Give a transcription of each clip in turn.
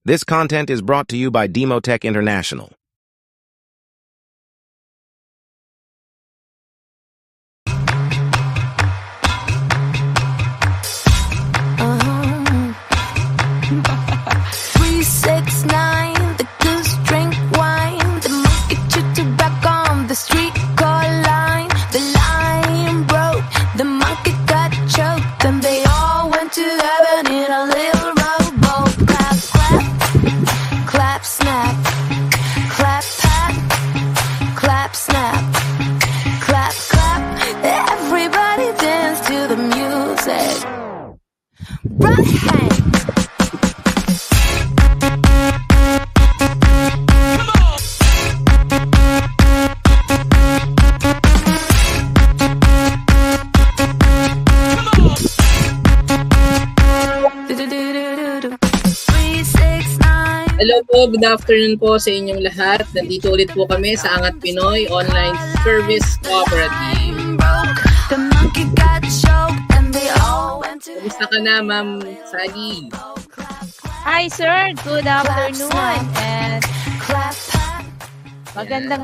This content is brought to you by Demotech International. The goose drink wine. The monkey chewed tobacco on the street called line. The lion broke, the monkey got choked, and they all went to heaven in a little rowboat. Clap, clap, clap, snap, clap, pat, clap, snap, clap, clap. Everybody dance to the music. Right hand. Hello po, good afternoon po sa inyong lahat. Nandito ulit po kami sa Angat Pinoy Online Service Cooperative. Kamusta ka na, Ma'am Sally? Hi sir, good afternoon and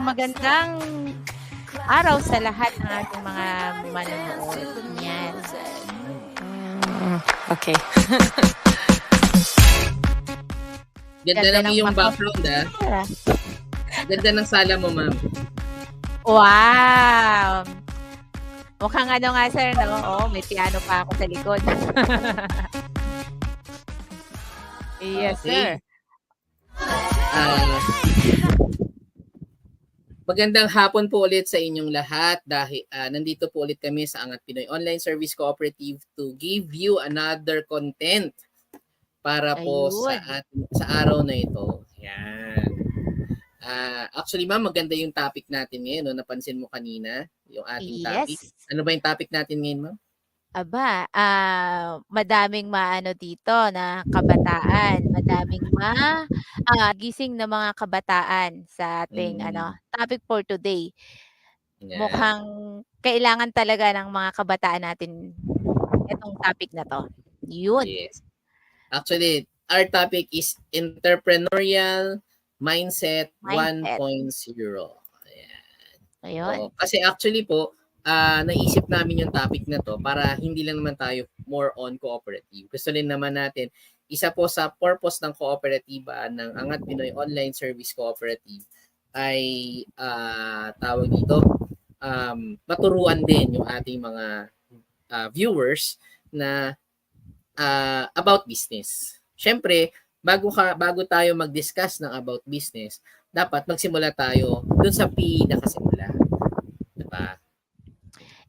magandang araw sa lahat ng ating mga manonood. Yan. Okay. Ganda ng iyong background, ah. Ganda ng sala mo, ma'am. Wow! Mukhang ano nga sir, no? Oh, may piano pa ako sa likod. Yes, Okay. sir. Magandang hapon po ulit sa inyong lahat dahil nandito po ulit kami sa Angat Pinoy Online Service Cooperative to give you another content para po sa araw na ito. Yan. Actually, ma'am, maganda yung topic natin ngayon. No? Napansin mo kanina yung ating topic. Ano ba yung topic natin ngayon, ma'am? Aba, madaming maano dito na kabataan, madaming gising na mga kabataan sa ating topic for today. Yan. Mukhang kailangan talaga ng mga kabataan natin itong topic na to. Yun. Yes. Actually, our topic is Entrepreneurial Mindset 1.0. Ayan. Ayun. So, kasi actually po, naisip namin yung topic na to para hindi lang naman tayo more on cooperative. Gusto rin naman natin, isa po sa purpose ng kooperatiba ng Angat Pinoy Online Service Cooperative ay tawag dito, maturuan din yung ating mga viewers na about business. Siyempre, bago tayo mag-discuss ng about business, dapat magsimula tayo dun sa pinakasimula. Diba?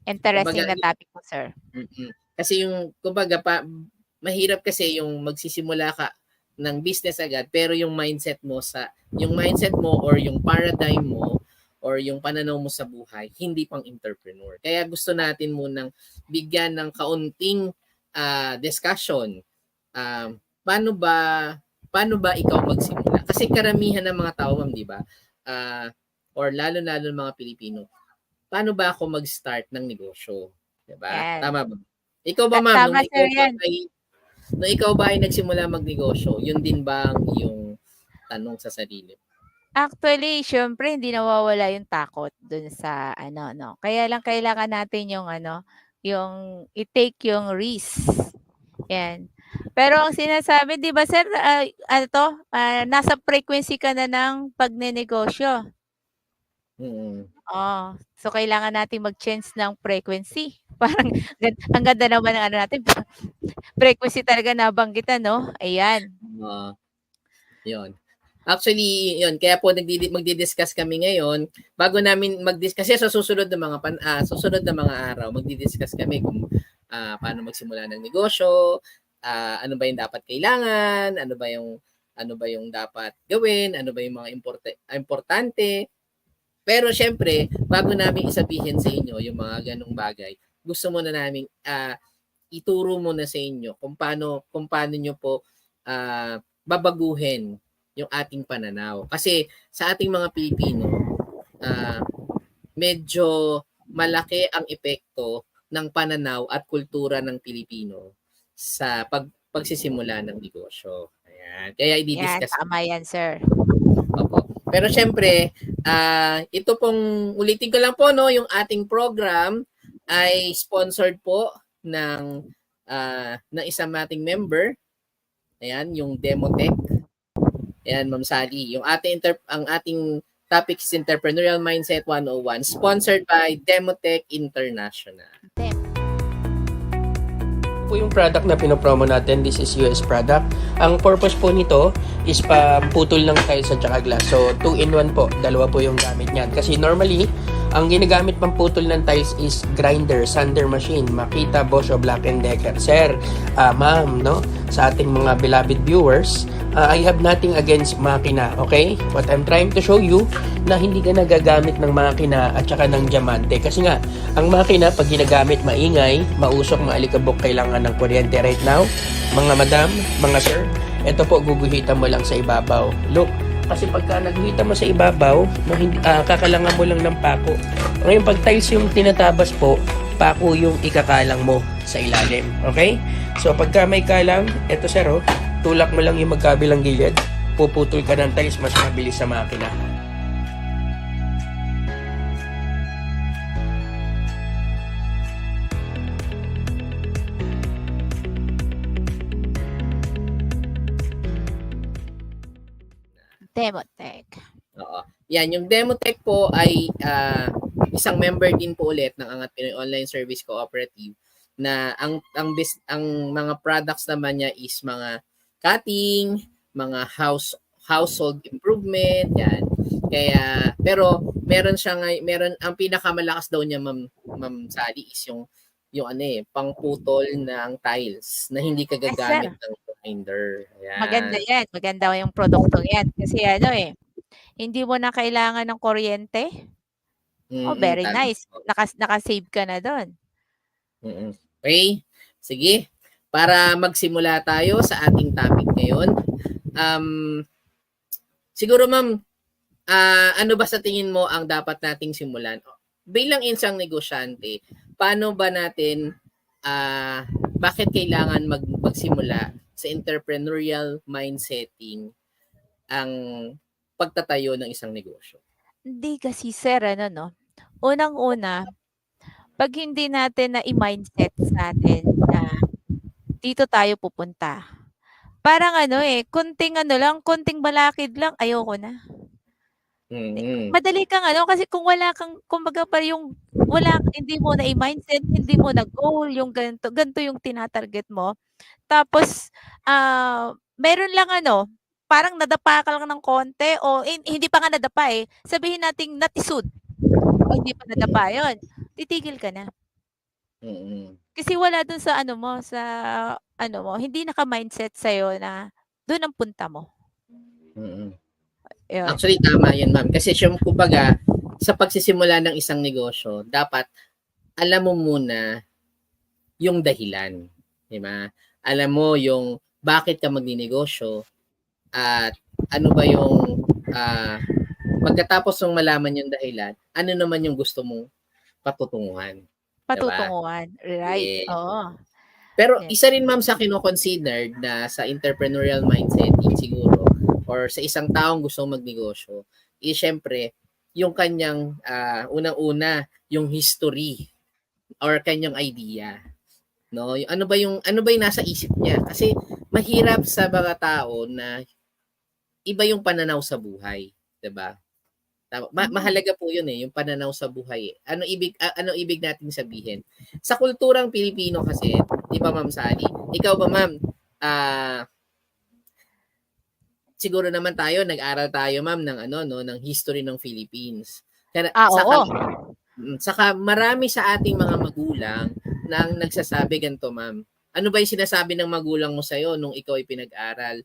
Interesting na topic po, sir. Kasi yung, kumbaga, mahirap kasi yung magsisimula ka ng business agad, pero yung mindset mo or yung paradigm mo or yung pananaw mo sa buhay, hindi pang entrepreneur. Kaya gusto natin munang bigyan ng kaunting discussion. Paano ba ikaw magsimula? Kasi karamihan ng mga tao, ma'am, di ba? Or lalo-lalo ng mga Pilipino, paano ba ako mag-start ng negosyo? Di ba? Yes. Tama ba? Ikaw ba, ma'am? Tama, sir, yan. Nung ikaw ba ay nagsimula magnegosyo, yun din ba ang iyong tanong sa sarili? Actually, syempre hindi nawawala yung takot dun sa no. Kaya lang kailangan natin yung yung i-take yung risk. Yan. Pero ang sinasabi, 'di ba sir, nasa frequency ka na ng pagnenegosyo. Oh, so kailangan natin mag-change ng frequency. Parang ang ganda naman ng natin. Frequency talaga nabanggitan, no? Ayan. Yun. Actually, yun, kaya po magdi-discuss kami ngayon bago namin mag-discuss kasi sa susunod na mga araw magdi-discuss kami kung paano magsimula ng negosyo, ano ba yung dapat kailangan, ano ba yung dapat gawin, ano ba yung mga importante. Pero syempre, bago namin isabihin sa inyo yung mga ganung bagay, gusto muna namin ituro muna sa inyo kung paano nyo po babaguhin yung ating pananaw. Kasi sa ating mga Pilipino, medyo malaki ang epekto ng pananaw at kultura ng Pilipino sa pagsisimula ng negosyo. Ayan. Yan. Kaya Yan, i-discuss. tama yan, sir. Opo. Pero syempre, ito pong ulitin ko lang po, no, yung ating program ay sponsored po ng isang ating member. Ayan, yung Demotech. Ayan, Ma'am Sally. Yung ang ating topic is Entrepreneurial Mindset 101, sponsored by Demotech International. Po yung product na pinopromo natin, this is US product. Ang purpose po nito is putol ng tiles at saka glass. So 2-in-1 po, dalawa po yung gamit niyan. Kasi normally, ang ginagamit pang putol ng tiles is grinder, sander machine, Makita, Bosch o Black & Decker. Sir, ma'am, no, sa ating mga beloved viewers, I have nothing against makina, okay? What I'm trying to show you, na hindi ka nagagamit ng makina at saka ng diamante. Kasi nga, ang makina, pag ginagamit, maingay, mausok, maalikabok, kailangan ng kuryente right now. Mga madam, mga sir, ito po, guguhitan mo lang sa ibabaw. Look, kasi pagka naguhitan mo sa ibabaw, kakalangan mo lang ng pako. Ngayon, pag tiles yung tinatabas po, pako yung ikakalang mo sa ilalim. Okay? So, pagka may kalang, ito sir, oh, tulak mo lang yung magkabilang gilid, puputol ka ng tiles, mas mabilis sa makina. Demotech. Oo. Yan, yung Demotech po ay isang member din po ulit ng Angat Pinoy Online Service Cooperative na ang mga products naman niya is mga cutting, mga household improvement, yan. Kaya pero meron ang pinakamalakas daw niya Ma'am Sally is yung pangputol ng tiles na hindi ka gagamit ng grinder. Ayan. Maganda yan. Maganda yung produktong yan. Kasi hindi mo na kailangan ng kuryente. Very nice. Nakasave ka na doon. Okay. Sige. Para magsimula tayo sa ating topic ngayon. Siguro ma'am, ano ba sa tingin mo ang dapat nating simulan? Bilang isang negosyante, paano ba natin, bakit kailangan magsimula sa entrepreneurial mindsetting ang pagtatayo ng isang negosyo? Hindi kasi sir, unang-una, pag hindi natin na i-mindset sa atin na dito tayo pupunta, parang konting balakid lang, ayoko na. Madali kang kasi kung wala kang, kumbaga hindi mo na i-mindset, hindi mo na goal, yung ganito yung tinatarget mo. Tapos, meron lang parang nadapa ka lang ng konti o hindi pa nga nadapa sabihin nating natisod. O hindi pa nadapa yun. Titigil ka na. Kasi wala dun sa hindi naka-mindset sa'yo na dun ang punta mo. Yun. Actually, tama yun, ma'am. Kasi kumbaga, sa pagsisimula ng isang negosyo, dapat alam mo muna yung dahilan. Diba? Alam mo yung bakit ka magninegosyo at ano ba yung pagkatapos ng malaman yung dahilan, ano naman yung gusto mong patutunguhan. Patutunguhan. Diba? Right. Yeah. Oo. Pero isa rin ma'am sa kino-consider na sa entrepreneurial mindset siguro or sa isang taong gustong magnegosyo is syempre yung kanyang unang-una yung history or kanyang idea. No, ano ba yung nasa isip niya? Kasi mahirap sa mga tao na iba yung pananaw sa buhay, 'di ba? Mahalaga po 'yun yung pananaw sa buhay. Ano ibig nating sabihin? Sa kulturang Pilipino kasi, 'di ba Ma'am Sally? Ikaw ba Ma'am, siguro naman nag-aral tayo Ma'am ng history ng Philippines. Saka marami sa ating mga magulang nang nagsasabi ganito Ma'am. Ano ba yung sinasabi ng magulang mo sa'yo nung ikaw ay pinag-aral?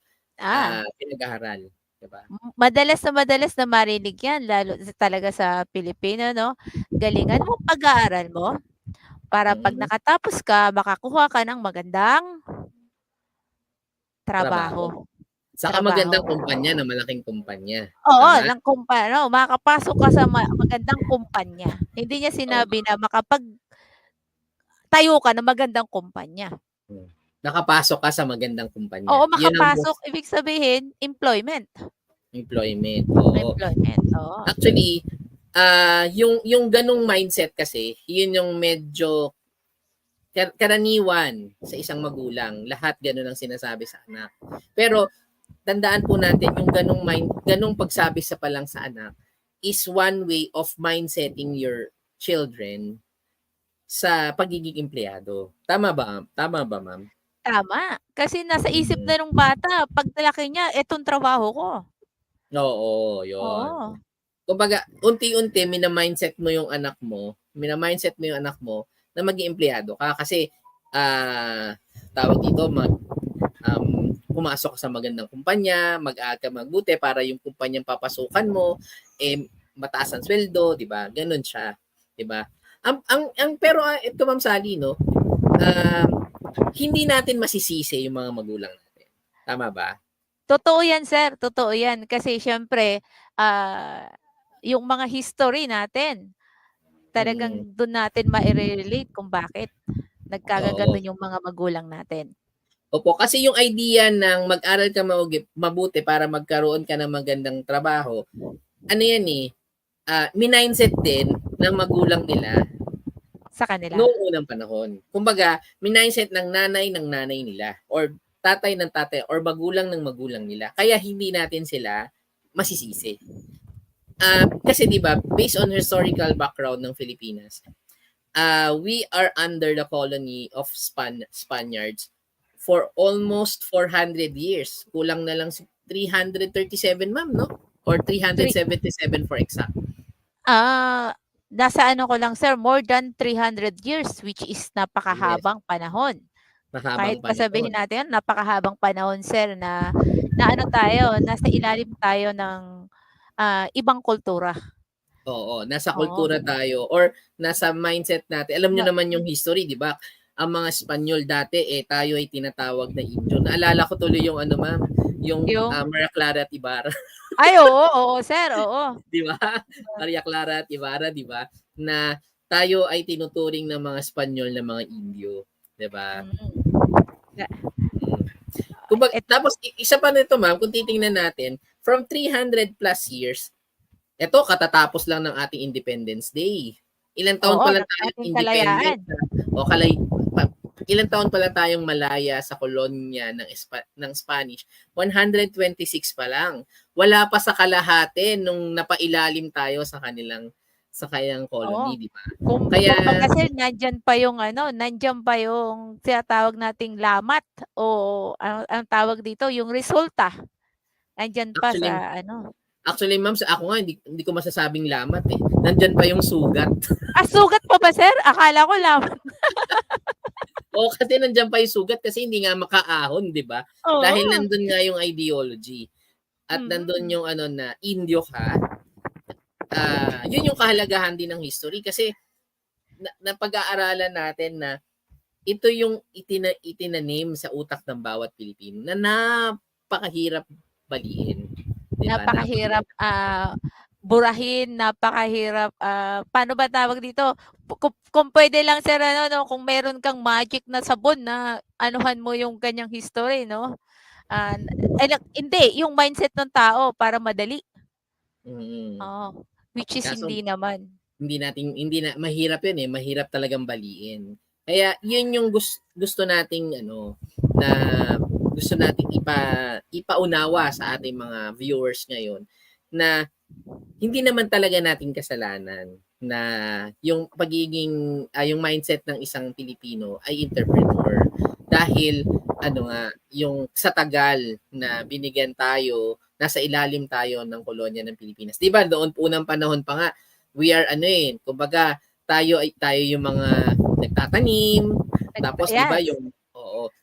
Diba? Madalas na marinig yan, lalo talaga sa Pilipino, no? Galingan mo pag-aaral mo para pag nakatapos ka, makakuha ka ng magandang trabaho. Saka magandang kumpanya na malaking kumpanya. Oo, ng kumpanya. Makakapasok ka sa magandang kumpanya. Hindi niya sinabi na tayo ka ng magandang kumpanya. nakapasok ka sa magandang kumpanya. Oo, Yun ang makapasok, ibig sabihin, employment. employment. Oo. Employment, oo. Actually, yung ganung mindset kasi, yun yung medyo karaniwan sa isang magulang. Lahat ganun ang sinasabi sa anak. Pero tandaan po natin yung ganung pagsabi sa palang sa anak is one way of mindsetting your children sa pagiging empleyado. Tama ba? Tama ba, ma'am? Tama. Kasi nasa isip Mm. na nung bata, pag laki niya, etong trabaho ko. Oo, yun. Oo. Kumbaga, unti-unti mina-mindset mo yung anak mo na maging empleyado ka kasi tawag dito pumasok ka sa magandang kumpanya, mag-aaral ka magbuti para yung kumpanyang papasukan mo mataas ang sweldo, 'di ba? Ganun siya, 'di ba? Pero ito Ma'am Sally, no? Hindi natin masisisi yung mga magulang natin. Tama ba? Totoo yan, sir. Totoo yan. Kasi syempre, yung mga history natin, talagang doon natin ma-relate kung bakit nagkagano'n yung mga magulang natin. Opo, kasi yung idea ng mag-aral ka mabuti para magkaroon ka ng magandang trabaho, ano yan minindset din ng magulang nila Sa kanila. noong unang panahon. Kumbaga, minindset ng nanay nila or tatay ng tatay or magulang ng magulang nila. Kaya hindi natin sila masisisi. Kasi 'di ba, based on historical background ng Pilipinas, we are under the colony of Spaniards for almost 400 years. Kulang na lang 337, ma'am, no? Or 377 for exact. Nasa ano ko lang, sir, more than 300 years, which is napakahabang panahon. Kahit pa sabihin natin, napakahabang panahon, sir, na ano tayo, nasa ilalim tayo ng ibang kultura. Oo, nasa kultura tayo or nasa mindset natin. Alam niyo naman yung history, 'di ba? Ang mga Espanyol dati tayo ay tinatawag na Indio. Naalala ko tuloy yung ma'am, yung Maria Clara at Ibarra. Ay, oo, sir, oo. 'Di ba? Maria Clara at Ibarra, 'di ba? Na tayo ay tinuturing ng mga Espanyol na mga Indio, 'di ba? Tapos isa pa nito, ma'am, kung titingnan natin, from 300 plus years, ito katatapos lang ng ating Independence Day. Ilang taon pa lang tayo independent. Ilang taon pa lang tayong malaya sa kolonya ng Spanish? 126 pa lang. Wala pa sa kalahati nung napailalim tayo sa kanilang colony, di ba? Kaya kasi nandiyan pa yung tinatawag nating lamat o ang tawag dito, yung resulta. Nandiyan pa Actually, ma'am, ako nga hindi ko masasabing lamat Nandiyan pa yung sugat. Sugat pa ba, sir? Akala ko lamat. Kasi nandiyan pa yung sugat kasi hindi nga makaahon, 'di ba? Dahil nandun nga yung ideology. At nandun yung na Indio ka. Yun yung kahalagahan din ng history kasi napag-aaralan natin na ito yung itinanim sa utak ng bawat Pilipino na napakahirap baliin. Diba? Napakahirap burahin, napakahirap paano ba tawag dito? Kung pwede lang, sir, kung meron kang magic na sabon na anuhan mo yung kanyang history, no? Hindi, yung mindset ng tao para madali. Which is hindi naman. Mahirap yun mahirap talagang baliin. Kaya yun yung gusto nating na gusto nating ipaunawa sa ating mga viewers ngayon na hindi naman talaga natin kasalanan na yung pagiging yung mindset ng isang Pilipino ay entrepreneur dahil yung sa tagal na binigyan tayo, nasa ilalim tayo ng kolonya ng Pilipinas. 'Di ba? Doon unang panahon pa nga, we are kumbaga tayo yung mga nagtatanim, tapos 'di ba yung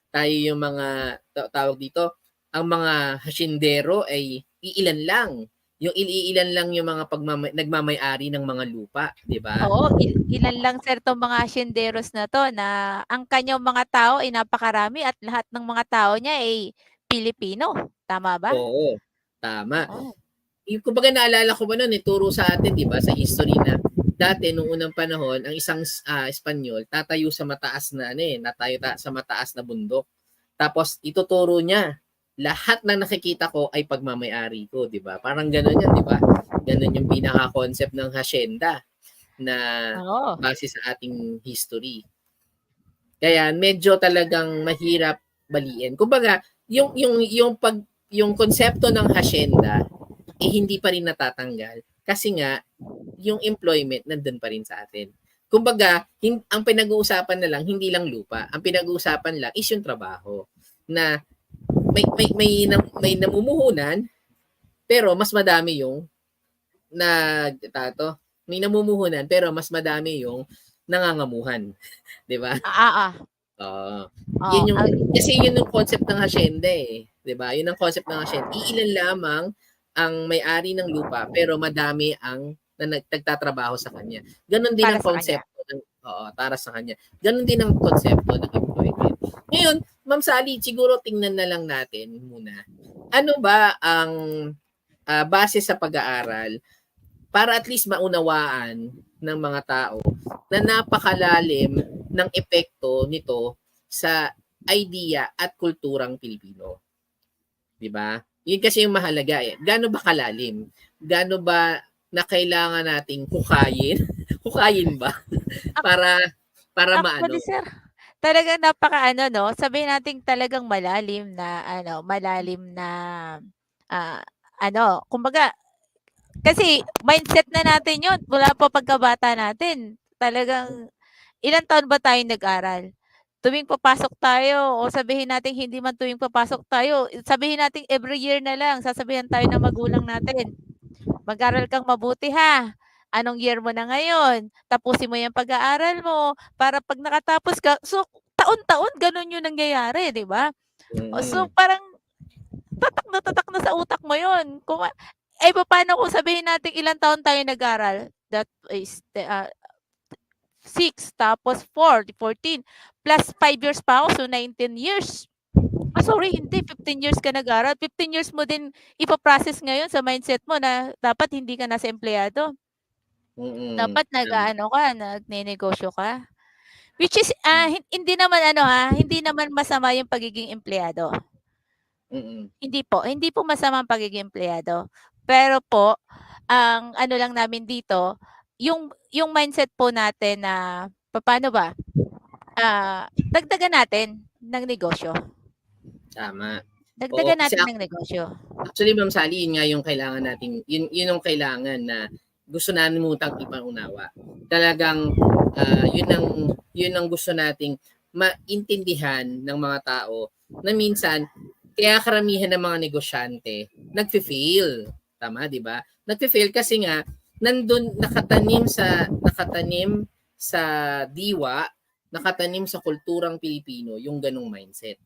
tayo yung mga tawag dito, ang mga hasyendero ay iilan lang. Yung iilan lang yung mga nagmamay-ari ng mga lupa, 'di ba? Oo, ilan lang, sir, tong mga hasyenderos na to na ang kanyang mga tao ay napakarami at lahat ng mga tao niya ay Pilipino. Tama ba? Oo, tama. Kumbaga naalala ko ba noon turo sa atin, 'di ba, sa history na dati nung unang panahon ang isang Espanyol tatayo sa mataas na natayo sa mataas na bundok. Tapos ituturo niya, lahat ng nakikita ko ay pagmamay-ari ko, 'di ba? Parang gano'n 'yan, 'di ba? Gano'n yung pinaka-concept ng hacienda na Oo. base sa ating history. Kaya medyo talagang mahirap baliin. Kumbaga, yung konsepto ng hacienda hindi pa rin natatanggal kasi nga yung employment nandun pa rin sa atin. Kumbaga, ang pinag-uusapan na lang hindi lang lupa. Ang pinag-uusapan lang is yung trabaho na may namumuhunan pero mas madami yung may namumuhunan pero mas madami yung nangangamuhan, 'di ba? Oo. Oo, Kasi yun yung concept ng hacienda eh. 'Di ba? Yun ang concept ng hacienda. Iilan lamang ang may-ari ng lupa pero madami ang nagtatrabaho sa kanya. Ganon din para ang sa kanya. konsepto para sa kanya. Ganon din ang konsepto ng employment. Ngayon, Ma'am Sally, siguro tingnan na lang natin muna. Ano ba ang base sa pag-aaral para at least maunawaan ng mga tao na napakalalim ng epekto nito sa idea at kulturang Pilipino. 'Di ba? Yun kasi yung mahalaga eh. Gaano ba kalalim? Gaano ba na kailangan nating hukayin? Hukayin ba? para maano? Actually, sir, talagang napaka-ano 'no, sabihin natin talagang malalim na kumbaga kasi mindset na natin 'yun mula pa pagkabata natin. Talagang ilang taon ba tayong nag-aral? Tuwing papasok tayo o sabihin natin hindi man tuwing papasok tayo, sabihin natin every year na lang sasabihan tayo ng magulang natin, "Mag-aral kang mabuti ha. Anong year mo na ngayon? Tapusin mo 'yang pag-aaral mo para 'pag nakatapos ka." So, taon-taon gano'n 'yung nangyayari, 'di ba? So, Mm. parang tatak na sa utak mo 'yun. Papaano kung sabihin natin ilang taon tayo nag-aral? That is 6 tapos 4, 14 plus 5 years pa ako, so 19 years. Sorry, hindi 15 years ka nag-aral. 15 years mo din ipa-process ngayon sa mindset mo na dapat hindi ka na sa empleyado. Dapat Tama. nagnenegosyo ka. Which is hindi naman hindi naman masama yung pagiging empleyado. Mm. Hindi po masama ang pagiging empleyado. Pero po, ang ano lang namin dito, yung mindset po natin na papaano ba? Dagdagan natin ng negosyo. Tama. Oo, Dagdagan kasi natin ng negosyo. actually Ma'am Sally, yun nga yung kailangan natin, yun yung kailangan na gusto natin mutang ipaunawa. Talagang yun ang gusto nating maintindihan ng mga tao na minsan kaya karamihan ng mga negosyante nagfe-fail. Tama, 'di ba? Nagfe-fail kasi nga nandun nakatanim sa diwa, nakatanim sa kulturang Pilipino yung ganung mindset.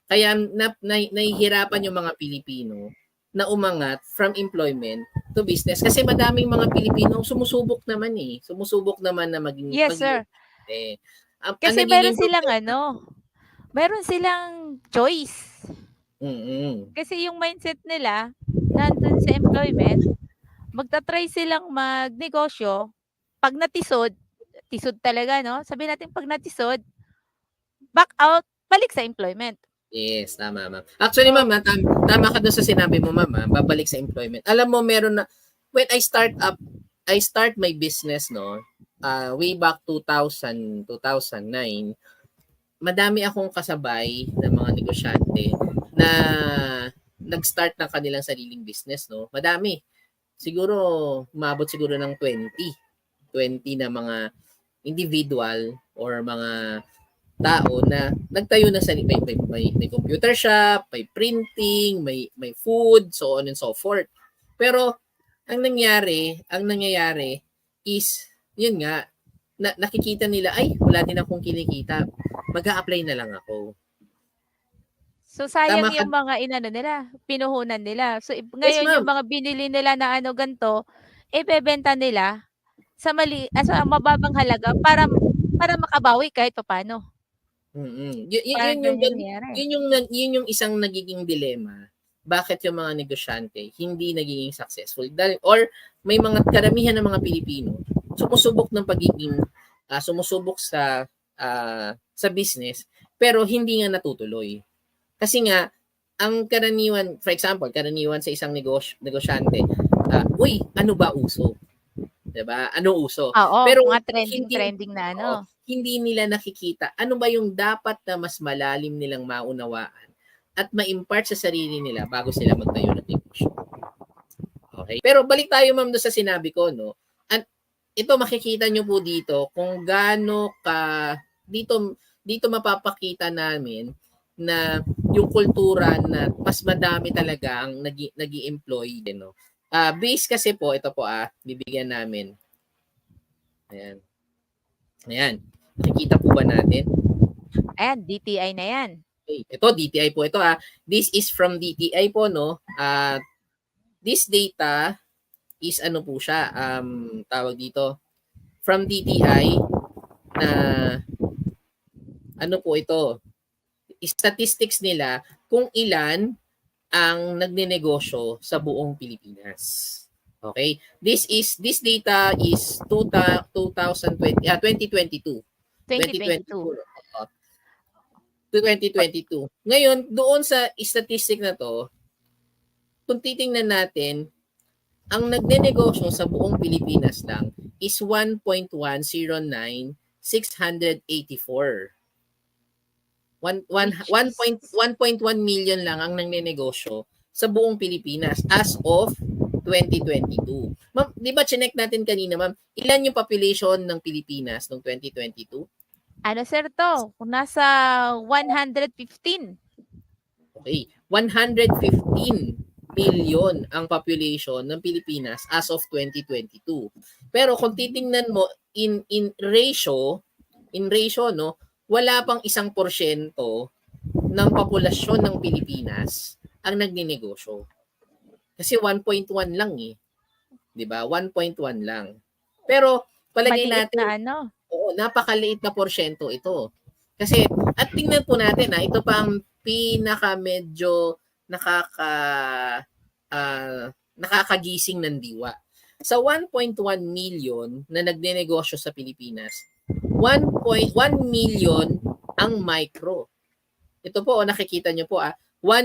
Kaya nahihirapan yung mga Pilipino na umangat from employment to business kasi madaming mga Pilipino sumubok naman na maging Yes, sir. ang Kasi nagiging meron silang choice. Kasi yung mindset nila nandun sa employment, magta-try silang magnegosyo, 'pag natisod talaga 'no, sabihin natin 'pag natisod, back out, balik sa employment. Yes, tama ma'am. Actually ma'am, tama ka doon sa sinabi mo ma'am, babalik sa employment. Alam mo meron na when I start my business way back 2009, madami akong kasabay na mga negosyante na nag-start ng kanilang sariling business Madami. Siguro umabot siguro ng 20 na mga individual or mga tao na nagtayo na sa may computer shop, may printing, may food, so on and so forth. Pero ang nangyayari is yun nga nakikita nila ay wala din akong kinikita. Mag-a-apply na lang ako. So sayang Tama ka. yung mga pinuhunan nila. So Yes, ngayon ma'am. yung mga binili nila na ganto, bebenta nila sa mababang halaga para makabawi kahit papaano. Parang Yun yung isang nagiging dilema. Bakit yung mga negosyante hindi nagiging successful? Or may mga karamihan ng mga Pilipino sumusubok sa business pero hindi nga natutuloy. Kasi nga, ang karaniwan, for example, karaniwan sa isang negosyante, uy, ano ba uso? 'Di ba? Ano uso? Oo, Pero mga hindi trending-trending na ano. hindi nila nakikita ano ba yung dapat na mas malalim nilang maunawaan at ma-impart sa sarili nila bago sila magtayo ng negosyo. Okay? Pero balik tayo ma'am do sa sinabi ko, no? Ito makikita nyo po dito kung gaano ka dito mapapakita namin na yung kultura na mas madami talaga ang nag-i-employ din, no. Base kasi po ito po bibigyan namin. Ayan. Ayan. Nakikita po ba natin? Ayan, DTI na yan. Okay. Ito DTI po ito This is from DTI po, no. This data is ano po siya, tawag dito, from DTI na ano po ito, statistics nila kung ilan ang nagnenegosyo sa buong Pilipinas. Okay? This data is 2022. 2022. 2022. Ngayon, doon sa statistic na to, kung titingnan natin, ang nagnenegosyo sa buong Pilipinas lang is 1.109,684. 1.1 million lang ang nagnenegosyo sa buong Pilipinas as of 2022. Ma'am, di ba chinek natin kanina, ma'am, ilan yung population ng Pilipinas noong 2022? Ano sir to? Kung nasa 115. Okay, 115 million ang population ng Pilipinas as of 2022. Pero kung titingnan mo in ratio no, wala pang 1% ng populasyon ng Pilipinas ang nagninegosyo. Kasi 1.1 lang 'Di ba? 1.1 lang. Pero palagay Maliit natin na ano. oo, napakaliit na porsyento ito. Kasi at tingnan po natin ito pa ang pinaka medyo nakakagising ng diwa. Sa 1.1 million na nagnenegosyo sa Pilipinas, 1.1 million ang micro. Ito po, nakikita nyo po 1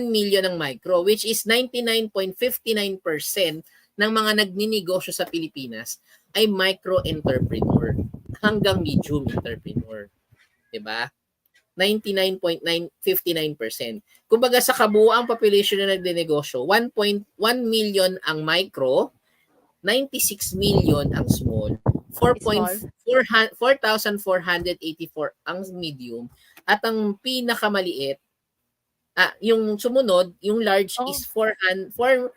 million ang micro, which is 99.59% ng mga nagninegosyo sa Pilipinas ay micro-entrepreneur hanggang medium entrepreneur. Diba? 99.959%. Kumbaga sa kabuuang population na nagdenegosyo, 1.1 million ang micro, 96 million ang small, 4,484 ang medium, at ang pinakamaliit, yung sumunod, yung large is 4,500,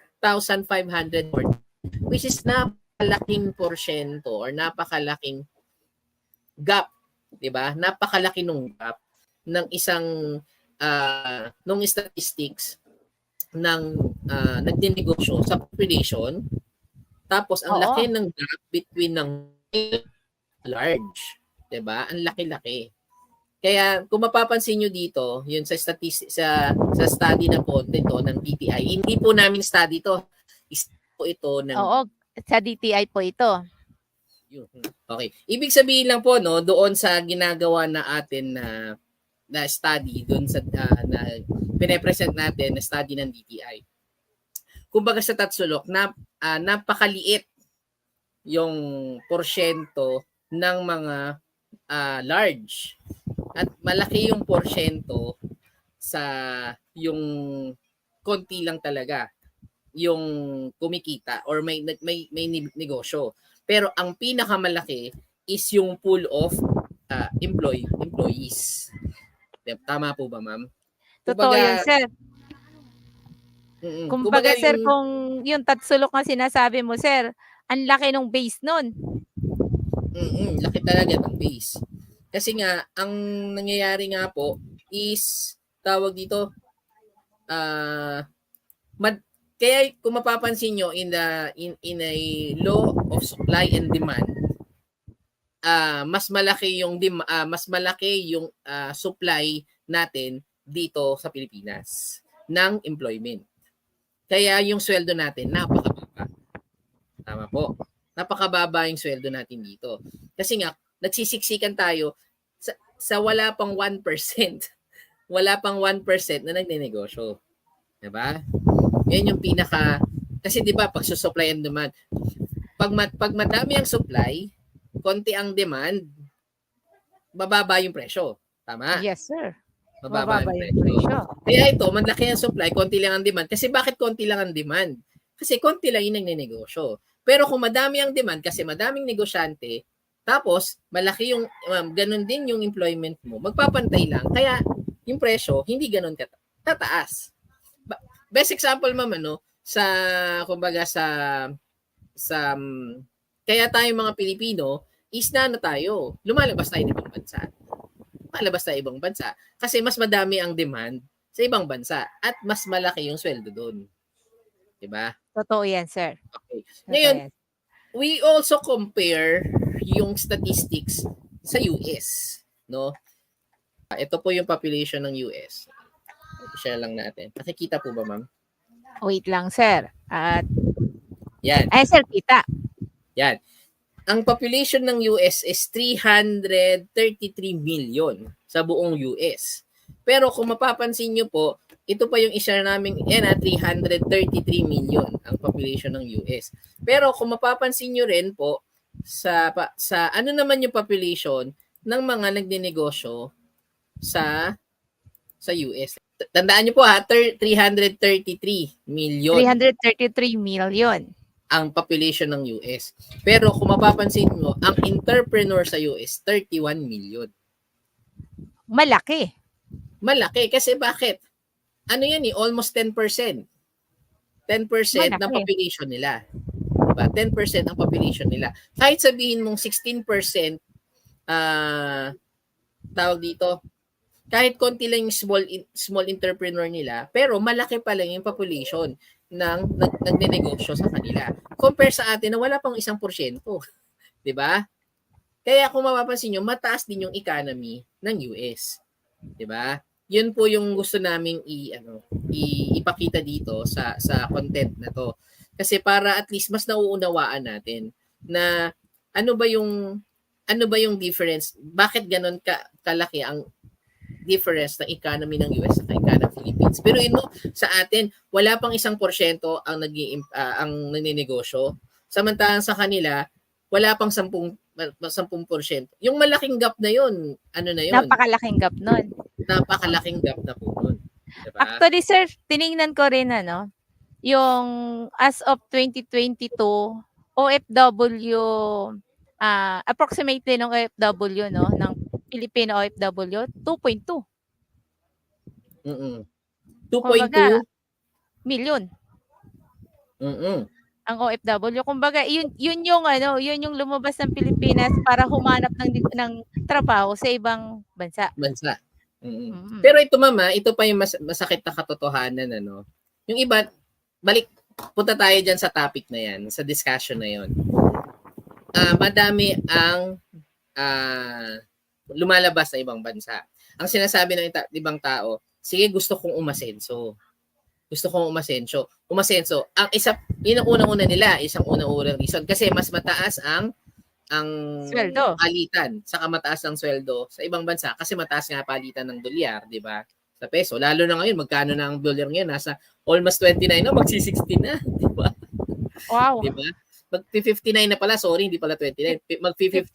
which is napakalaking porsyento or napakalaking gap, 'di ba? Napakalaki nung gap ng isang nung statistics ng nagdinegosyo sa population, tapos ang laki ng gap between ng large, 'di ba? Ang laki-laki. Kaya kung mapapansin niyo dito, yun sa sa study na po dito ng DTI, hindi po namin study to. Po ito ng Oo, sa DTI po ito. Okay. Ibig sabihin lang po no, doon sa ginagawa na atin na study doon sa na pine-present natin na study ng DTI. Kumbaga sa Tatsulok, napakaliit yung porsyento ng mga large at malaki yung porsyento sa yung konti lang talaga yung kumikita or may negosyo. Pero ang pinakamalaki is yung pool of employees. Tama po ba, ma'am? Totoo yan, sir. Kumbaga, sir, kung yung Tatsulok na sinasabi mo, sir, ang laki ng base nun. Laki talaga ng base. Kasi nga, ang nangyayari nga po is, tawag dito, kaya kung mapapansin nyo in a law of supply and demand, mas malaki yung supply natin dito sa Pilipinas ng employment. Kaya yung sweldo natin napakababa. Tama po. Napakababa yung sweldo natin dito. Kasi nga nagsisiksikan tayo sa wala pang 1%. wala pang 1% na nagnenegosyo. 'Di ba? Yan yung kasi 'di ba pag supply and demand, pag madami ang supply, konti ang demand, bababa yung presyo. Tama? Yes, sir. Bababa Mababa yung yung presyo. presyo. Kaya ito, malaki ang supply, konti lang ang demand. Kasi bakit konti lang ang demand? Kasi konti lang yung nagnenegosyo. Pero kung madami ang demand, kasi madaming negosyante, tapos malaki yung, ganun din yung employment mo, magpapantay lang. Kaya yung presyo, hindi ganun tataas. Best example, ma'am, kumbaga kaya tayo mga Pilipino, is na tayo, lumalabas tayo ng ibang bansa. Malabas tayo ibang bansa. Kasi mas madami ang demand sa ibang bansa at mas malaki yung sweldo doon. Diba? Totoo yan, sir. Okay. Totoo Ngayon, yan. we also compare yung statistics sa US. No? Ito po yung population ng US. I-share lang natin. Nakikita po ba, ma'am? Wait lang, sir. At, Yan. sir, kita. Yan. Ang population ng US is 333 million sa buong US. Pero kung mapapansin nyo po, ito pa yung i-share namin, 333 million ang population ng US. Pero kung mapapansin nyo rin po, sa ano naman yung population ng mga nagninegosyo sa US. Tandaan nyo po 333 million. 333 million. Ang population ng US. Pero kung mapapansin mo, ang entrepreneur sa US, 31 million. Malaki. Malaki. Kasi bakit? Ano yan almost 10%. 10% Malaki. ng population nila. Diba? 10% ang population nila. Kahit sabihin mong 16%, tawag dito, kahit konti lang yung small entrepreneur nila, pero malaki pa lang yung population ng nagnenegosyo sa kanila. Compare sa atin na wala pang 1%. 'Di ba? Kaya kung mapapansin nyo, mataas din yung economy ng US. 'Di ba? Yun po yung gusto naming ipakita dito sa content na to. Kasi para at least mas nauunawaan natin na ano ba yung difference? Bakit ganun kalaki ang difference ng economy ng US sa economy ng Philippines. Pero sa atin, wala pang 1% ang naninegosyo. Samantalang sa kanila, wala pang 10%. Yung malaking gap na yun, ano na yun? Napakalaking gap nun. Napakalaking gap na po nun. Diba? Actually, sir, tiningnan ko rin, yung as of 2022, OFW, approximately ng OFW, ng Filipino OFW, 2.2. 2.2 million. Mm-mm. Ang OFW. Kumbaga, yun yung lumabas ng Pilipinas para humanap ng trabaho sa ibang bansa. Mm-mm. Pero ito, mama, ito pa yung masakit na katotohanan, Yung iba, punta tayo dyan sa topic na yan, sa discussion na yon. Madami ang lumalabas sa ibang bansa. Ang sinasabi ng ibang tao, sige, gusto kong umasenso. Umasenso. Yun ang unang-una nila, isang unang-unang reason. Kasi mas mataas ang sweldo. Palitan. Saka mataas ang sweldo sa ibang bansa. Kasi mataas nga palitan ng dolyar, di ba? Sa peso. Lalo na ngayon, magkano na ang dolyar ngayon? Nasa almost 29 na, magsi-60 na. Di ba? Wow. Di ba? Mag-59 na pala. Sorry, hindi pala 29. Mag-59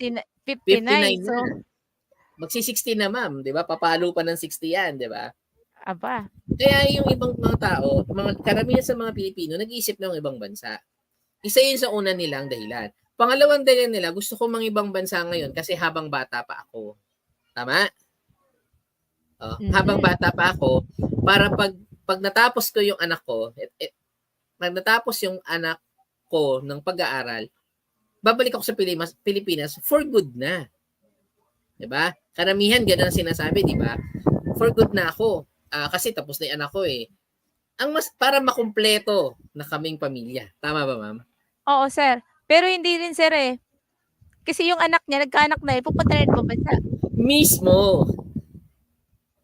so, na. Magsi-60 na, ma'am. Di ba? Papalo pa ng 60 yan, di ba? Aba. Kaya yung ibang mga tao, karamihan sa mga Pilipino, nag-iisip ng ibang bansa. Isa yun sa una nilang dahilan. Pangalawang dahilan nila, gusto ko mang ibang bansa ngayon kasi habang bata pa ako. Tama? Habang bata pa ako, para pag natapos ko yung anak ko, pag natapos yung anak ko ng pag-aaral, babalik ako sa Pilipinas for good na. 'Di ba? Karamihan ganun ang sinasabi, 'di ba? For good na ako. Kasi tapos na yung anak ko eh. Para makumpleto na kaming pamilya. Tama ba, ma'am? Oo, sir. Pero hindi rin, sir eh. Kasi yung anak niya, nagkaanak na eh, pupunta na rin sa bansa.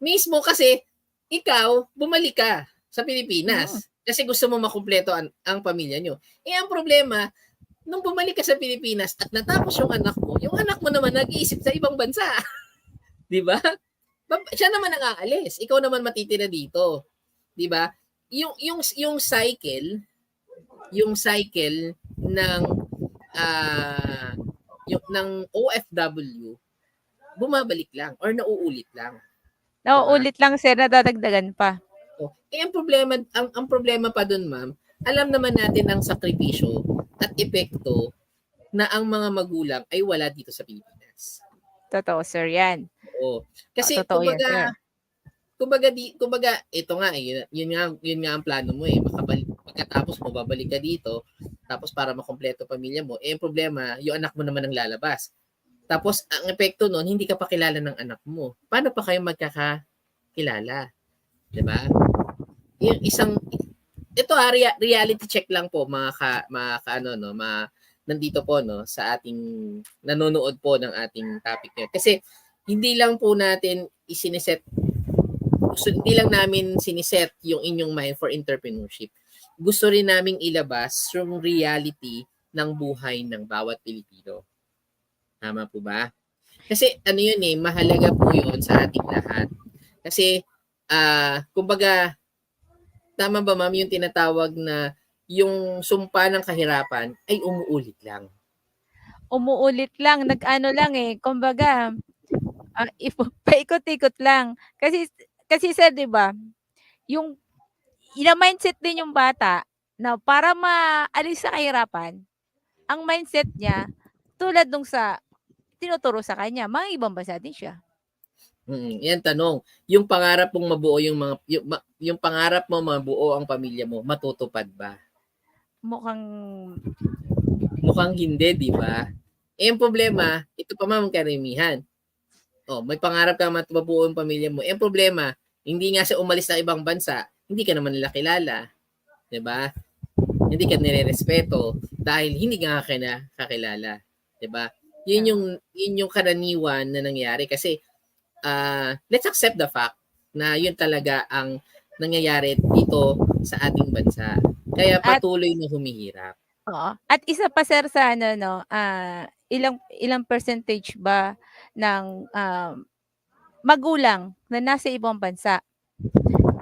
Mismo kasi, ikaw, bumalik ka sa Pilipinas. Kasi gusto mo makumpleto ang pamilya nyo. Ang problema, nung bumalik ka sa Pilipinas at natapos yung anak mo naman nag-iisip sa ibang bansa. Di ba? Siya naman ang aalis. Ikaw naman matitira dito. 'Di ba? Yung cycle ng ng OFW bumabalik lang or nauulit lang. Nauulit lang, sir, nadadagdagan pa. Ang problema pa dun, ma'am, alam naman natin ang sakripisyo at epekto na ang mga magulang ay wala dito sa Pilipinas. Totoo, sir, yan. Oo. Kasi Totoo yan, sir. kumbaga ito nga yun nga ang plano mo pagkatapos mo babalik ka dito tapos para makompleto pamilya mo ang problema yung anak mo naman ang lalabas. Tapos ang epekto noon hindi ka pa kilala ng anak mo. Paano pa kayo magkakakilala? 'Di ba? Yung ito reality check lang po nandito po sa ating nanonood po ng ating topic ngayon. Kasi hindi lang namin siniset yung inyong mind for entrepreneurship. Gusto rin naming ilabas yung reality ng buhay ng bawat Pilipino. Tama po ba? Kasi mahalaga po yun sa ating lahat. Kasi, kumbaga, tama ba ma'am yung tinatawag na yung sumpa ng kahirapan ay umuulit lang. Umuulit lang, nag-ano lang kumbaga, paikot-ikot lang. Kasi sir, 'di ba? Yung ina-mindset din yung bata na para maalis sa kahirapan, ang mindset niya tulad nung sa tinuturo sa kanya, mga ibang bansa din siya. Yan tanong. Yung pangarap mong mabuo yung pangarap mo mabuo ang pamilya mo, matutupad ba? Mukhang hindi, di ba? Yung problema, ito pa ma'am karamihan. May pangarap ka mabuo ang pamilya mo. Yung problema, hindi nga siya umalis sa ibang bansa, hindi ka naman nila kilala. Di ba? Hindi ka nire-respeto dahil hindi ka kakilala. Di ba? Yun yung karaniwan na nangyari kasi let's accept the fact na yun talaga ang nangyayari dito sa ating bansa. Kaya patuloy na humihirap. Oo. At isa pa sir sa ilang percentage ba ng magulang na nasa ibang bansa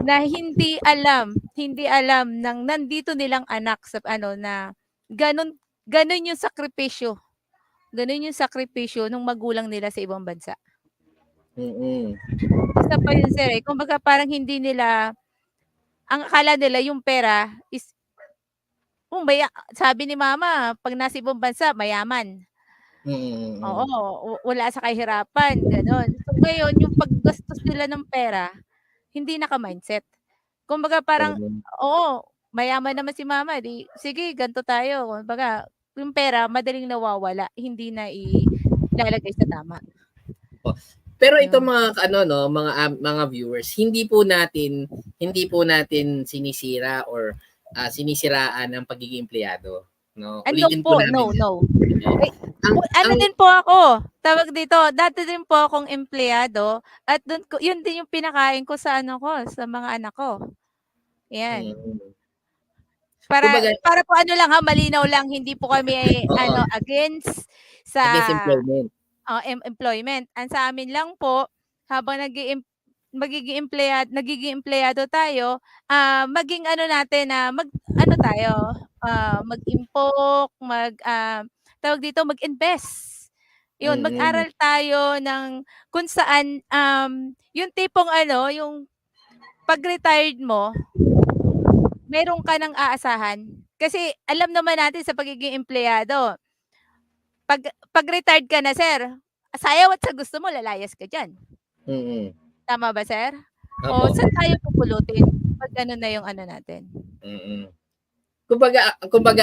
na hindi alam ng nandito nilang anak sa na ganun yung sakripisyo. Ganun yung sakripisyo ng magulang nila sa ibang bansa. Isa pa yun sir kumbaga parang hindi nila ang akala nila yung pera is sabi ni mama pag nasa ibang bansa mayaman. Oo, wala sa kahirapan, gano'n. So ngayon yung paggastos nila ng pera hindi naka-mindset. Kumbaga parang mayaman naman si mama, di sige ganito tayo. Kumbaga yung pera madaling nawawala, hindi na ilalagay sa tama. Pero ito mga viewers, hindi po natin sinisira or sinisiraan ang pagiging empleyado, no? Ulitin po namin. No. Din po ako. Tawag dito, dati din po akong empleyado at yun din yung pinakain ko sa sa mga anak ko. Yan. Para po malinaw lang, hindi po kami against employment. Employment. Ang sa amin lang po habang nagiging empleyado tayo, maging natin mag-impok, tawag dito, mag-invest. Yun, mag-aral tayo ng kung saan yung tipong yung pag-retired mo, meron ka ng aasahan. Kasi alam naman natin sa pagiging empleyado, pag-retired ka na, sir, sayaw at sa gusto mo, lalayas ka dyan. Tama ba, sir? O saan tayo pupulutin pag gano'n na yung natin? Kumbaga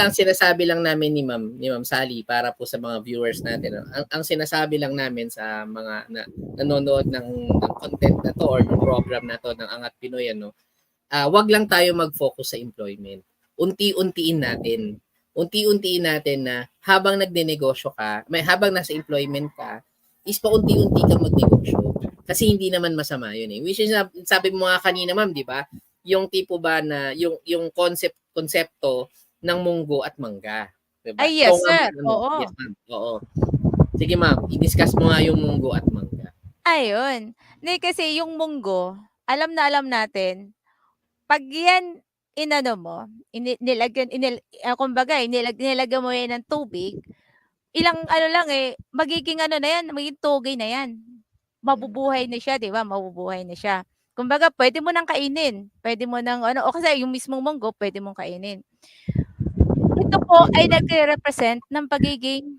ang sinasabi lang namin ni Ma'am Sally para po sa mga viewers natin, ang sinasabi lang namin sa mga nanonood ng content na to or ng program na to ng Angat Pinoy, wag lang tayo mag-focus sa employment. Unti-untiin natin na habang nagdenegosyo ka, habang nasa employment ka, is paunti-unti kang magnegosyo. Kasi hindi naman masama yun Which is, sabi mo nga kanina ma'am, di ba? Yung tipo ba na, yung konsepto ng munggo at mangga. Diba? Ay, yes, sir. Oo. Yes, ma'am. Oo. Sige ma'am, i-discuss mo nga yung munggo at mangga. Ayun. Hindi kasi yung munggo, alam na alam natin, 'pag 'yan inano mo, kumbaga nilagyan mo 'yan ng tubig, ilang ano lang, magiging ano na 'yan, magiging togay na 'yan. Mabubuhay na siya, 'di ba, mabubuhay na siya. Kumbaga puwede mo ng kainin, puwede mo ng ano o kasi yung mismong munggo puwede mong kainin. Ito po ay Mm. nagre-represent ng pagiging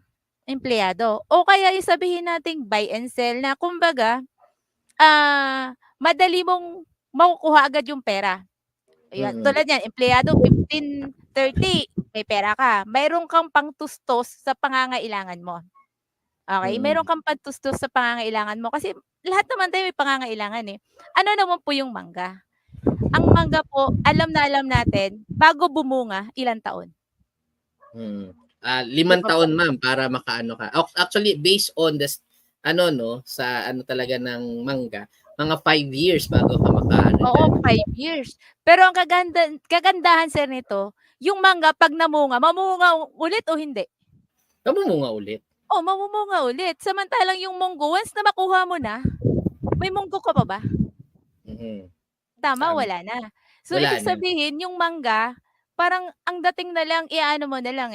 empleyado o kaya yung sabihin nating buy and sell na kumbaga, madali mong makukuha agad yung pera. Ayan, Mm. tulad niyan empleyado 15-30 may pera ka, mayro'n kang pangtustos sa pangangailangan mo. Okey, Mm. meron kang pantustos sa pangangailangan mo kasi lahat naman tayo may pangangailangan, eh. Ano naman po yung mangga? Ang mangga po alam na natin bago bumunga ilang taon, Mm. 'di 5 ba po? taon ma'am para makaano ka. Actually based on ano 'no, sa ano talaga ng mangga, mga 5 years bago ka makaano Oo, diyan. 5 years. Pero ang kagandahan sir nito, yung mangga 'pag namunga, mamunga ulit o hindi? Namumunga ulit. Oh, mamumunga ulit. Samantalang yung munggo once na makuha mo na, may munggo ka pa ba? Mm. Tama, Tama, wala na. So, wala ibig na. sabihin yung mangga, parang ang dating na lang i-aano mo na lang,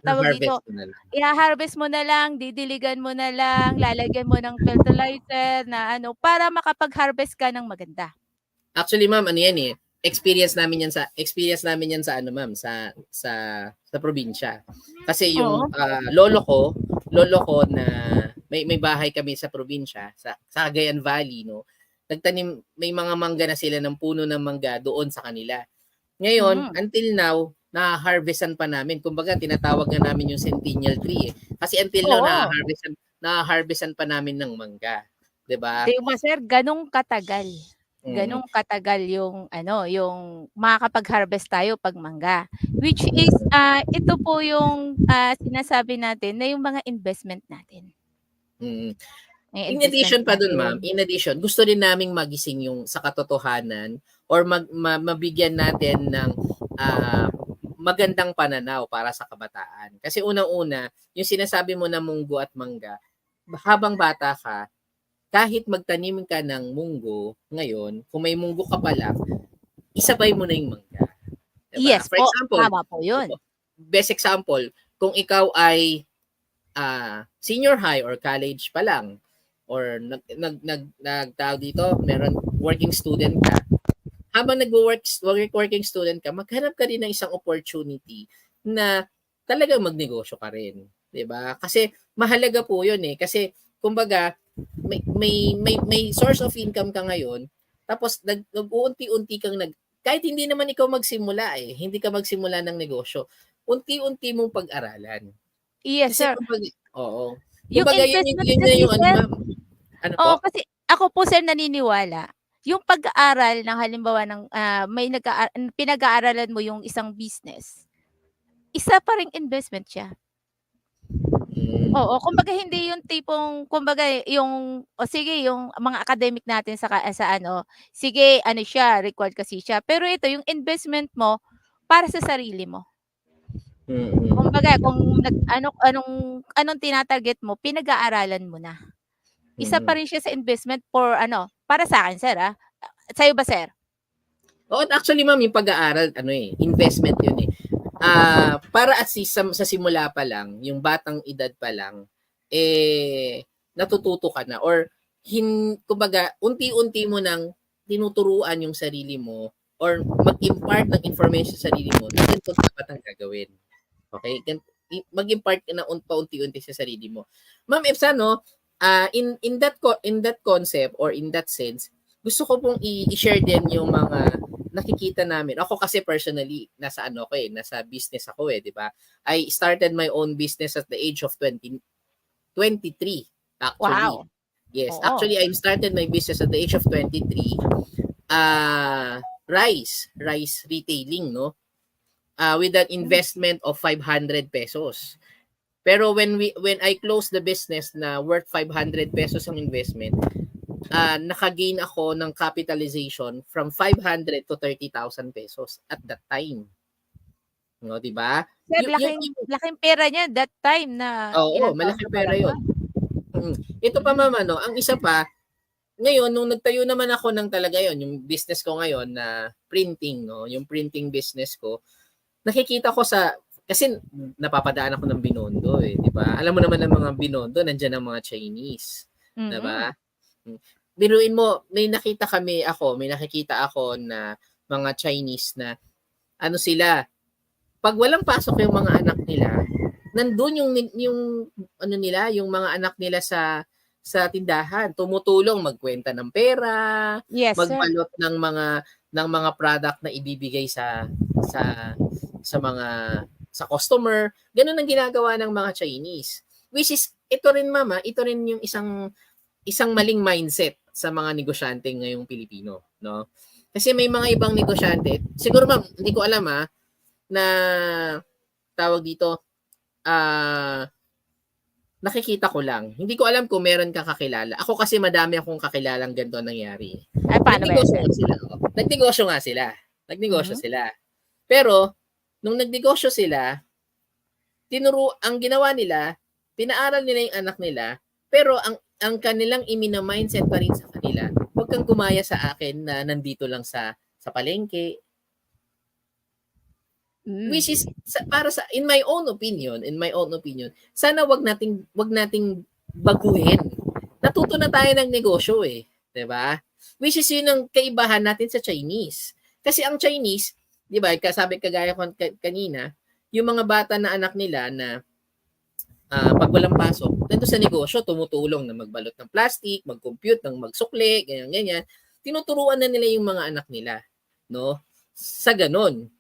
tawag Na-harvest dito, mo na lang. iha-harvest mo na lang, didiligan mo na lang, lalagyan mo ng fertilizer na ano, para makapag-harvest ka ng maganda. Actually ma'am ano yan, experience namin yan sa ano ma'am, sa probinsya. Kasi yung, Oo. lolo ko na may bahay kami sa probinsya, sa Cagayan Valley 'no. May mga mangga na sila ng puno ng mangga doon sa kanila. Ngayon, Hmm, until now, naha-harvestan pa namin. Kumbaga tinatawag nga namin yung centennial tree, eh. Kasi until now oo. naha-harvestan pa namin ng mangga, 'di ba? 'Di ba sir, Mm. gano'ng katagal yung ano, yung makakapag-harvest tayo 'pag mangga. Which is, ito po yung, sinasabi natin na yung mga investment natin, Mm. yung In investment addition pa dun ma'am, natin. gusto rin naming magising yung sa katotohanan or mabigyan natin ng, magandang pananaw para sa kabataan. Kasi unang-una, yung sinasabi mo na munggo at mangga, habang bata ka, kahit magtanim ka ng munggo ngayon, kung may munggo ka pa lang, isabay mo na yung mangga, 'di ba? Yes For po, example, tama po yun. best example, kung ikaw ay senior high or college pa lang or tawag dito, meron working student ka. Habang working student ka, maghanap ka rin ng isang opportunity na talagang magnegosyo ka rin, 'di ba? Kasi mahalaga po 'yun eh. Kasi kumbaga may source of income ka ngayon, tapos nag-uunti-unti kang kahit hindi naman ikaw magsimula eh, hindi ka magsimula ng negosyo, unti-unti mong pag-aralan. Yes Kasi sir, kumbaga oo. yung Kumbaga investment yun na kasi yung ano sir, ma'am, ano po? oo, kasi ako po sir naniniwala, yung pag-aaral ng halimbawa ng, pinag-aaralan mo yung isang business, isa pa ring investment siya. Hmm. Oo, kumbaga hindi yung tipong kumbaga yung o sige yung mga academic natin sa ano, sige ano siya, required kasi siya. Pero ito yung investment mo para sa sarili mo. Kumbaga Mm. kung anong tina-target mo, pinag-aaralan mo na. Isa pa Mm. rin siya sa investment for ano, para sa'kin sir, sa'yo ba sir? Oo, actually ma'am yung pag-aaral ano eh, investment yun eh. Para at least sa simula pa lang, yung batang edad pa lang, natututo ka na or kumbaga unti-unti mo nang tinuturuan yung sarili mo or mag-impart ng information sa sarili mo na ganito dapat ang gagawin. Okay? Mag-impart ka na paunti-unti sa sarili mo. Ma'am, if no, in that concept or in that sense, gusto ko pong i-share din yung mga nakikita namin. Ako kasi personally, nasa business ako 'di ba? I started my own business at the age of 23 actually. Wow, Yes, oo. actually I started my business at the age of 23. Rice retailing, no? With an Hmm, investment of 500 pesos. Pero when I closed the business na worth 500 pesos ang investment, naka-gain ako ng capitalization from 500 to 30,000 pesos at that time. No, 'di ba? sir Yung laking laking pera niya that time na oo, ilang taon ka malaking pa pera lang ba? 'yon. Ito pa ma'am, ang isa pa, ngayon, nung nagtayo naman ako ng talaga yon, yung business ko ngayon na printing, no, yung printing business ko, nakikita ko kasi napapadaan ako ng Binondo di ba? Alam mo naman ng mga Binondo, nandiyan ang mga Chinese, di ba? Biruin mo, may nakikita ako na mga Chinese na, sila, pag walang pasok yung mga anak nila, nandun yung mga anak nila sa tindahan, tumutulong magkwenta ng pera, Yes, sir. magbalot ng mga product na ibibigay sa customer. Ganun ang ginagawa ng mga Chinese. Which is ito rin yung isang maling mindset sa mga negosyante ngayong Pilipino, no? Kasi may mga ibang negosyante, siguro ma'am, hindi ko alam na tawag dito, nakikita ko lang. Hindi ko alam kung meron kang kakilala. Ako kasi madami akong kakilalang ganito nangyari. Ay, paano ba yan, sir? Nagnegosyo sila. Pero, nung nagnegosyo sila, ang ginawa nila, pinaaral nila yung anak nila, pero ang kanilang imina-mindset pa rin sa kanila, huwag kang gumaya sa akin na nandito lang sa palengke. Which is para sa in my own opinion, sana wag nating baguhin. Natuto na tayo ng negosyo 'di ba? Which is yun ang kaibahan natin sa Chinese. Kasi ang Chinese, 'di ba, sabi kagaya ko kanina, yung mga bata na anak nila na pag walang pasok, nandito sa negosyo, tumutulong na magbalot ng plastic, mag-compute, ng magsukli, ganyan. Tinuturuan na nila yung mga anak nila, no? Sa ganon.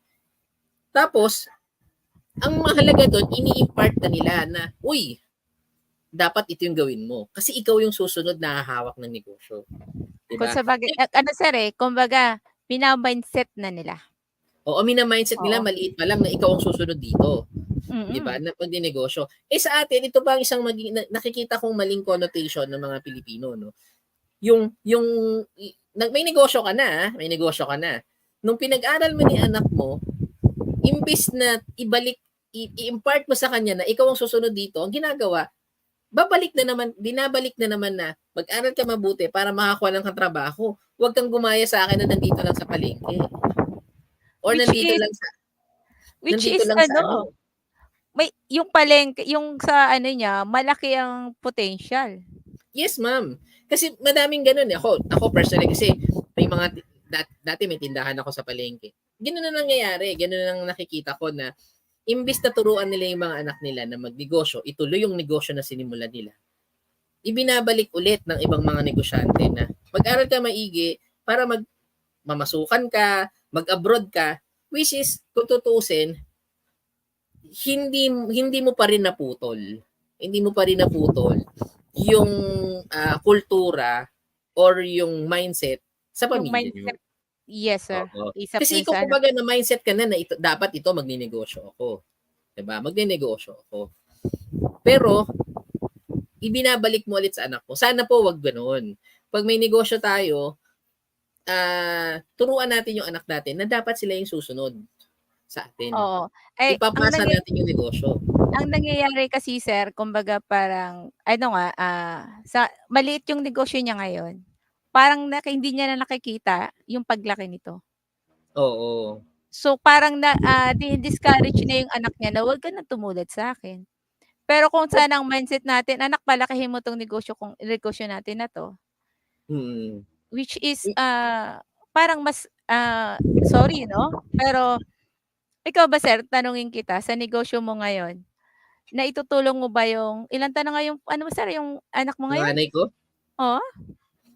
Tapos, ang mahalaga doon, ini-impart na nila na, uy, dapat ito yung gawin mo. Kasi ikaw yung susunod na hahawak ng negosyo. Diba? Kung sabagay, sir kumbaga, mindset na nila. Oo, mindset nila, maliit pa lang na ikaw ang susunod dito. Diba? Na pagdinegosyo. Sa atin, ito pa ang isang nakikita kong maling connotation ng mga Pilipino, no? May negosyo ka na. Nung pinag-aral mo ni anak mo, imbis na i-impart mo sa kanya na ikaw ang susunod dito, ang ginagawa, binabalik na naman na mag-aral ka mabuti para makakuha ng trabaho. Huwag kang gumaya sa akin na nandito lang sa palengke. Or may yung palengke, yung sa niya, malaki ang potential. Yes, ma'am. Kasi madaming ganun Ako personally, kasi may mga dati may tindahan ako sa palengke. Ganoon na nangyayari. Ganoon na nakikita ko na imbis na turuan nila yung mga anak nila na magnegosyo, ituloy yung negosyo na sinimulan nila. Ibinabalik ulit ng ibang mga negosyante na mag-aral ka maigi para mamasukan ka, mag-abroad ka, which is, kung tutusin, hindi mo pa rin naputol. Hindi mo pa rin naputol yung kultura or yung mindset sa pamilya niyo. Yes, sir. Kasi ikaw kumbaga na mindset ka na dapat ito magninegosyo ako. 'Di ba? Magninegosyo ako. Pero ibinabalik mo ulit sa anak mo. Sana po wag ganoon. Pag may negosyo tayo, turuan natin yung anak natin na dapat sila yung susunod sa atin. Oo. Ipapasa natin yung negosyo. Ang nangyayari kasi, sir, kumbaga parang sa maliit yung negosyo niya ngayon. Parang hindi niya na nakikita yung paglaki nito. Oo. So parang di-discourage na yung anak niya na wag ka na tumulad sa akin. Pero kung sana ang mindset natin, anak, palakihin mo tong negosyo natin na to. Which is parang mas sorry, no? Pero ikaw ba, sir, tanungin kita, sa negosyo mo ngayon, na itutulong mo ba yung ilang taon na nga yung sir, yung anak mo ngayon? Nanay ko? Oo.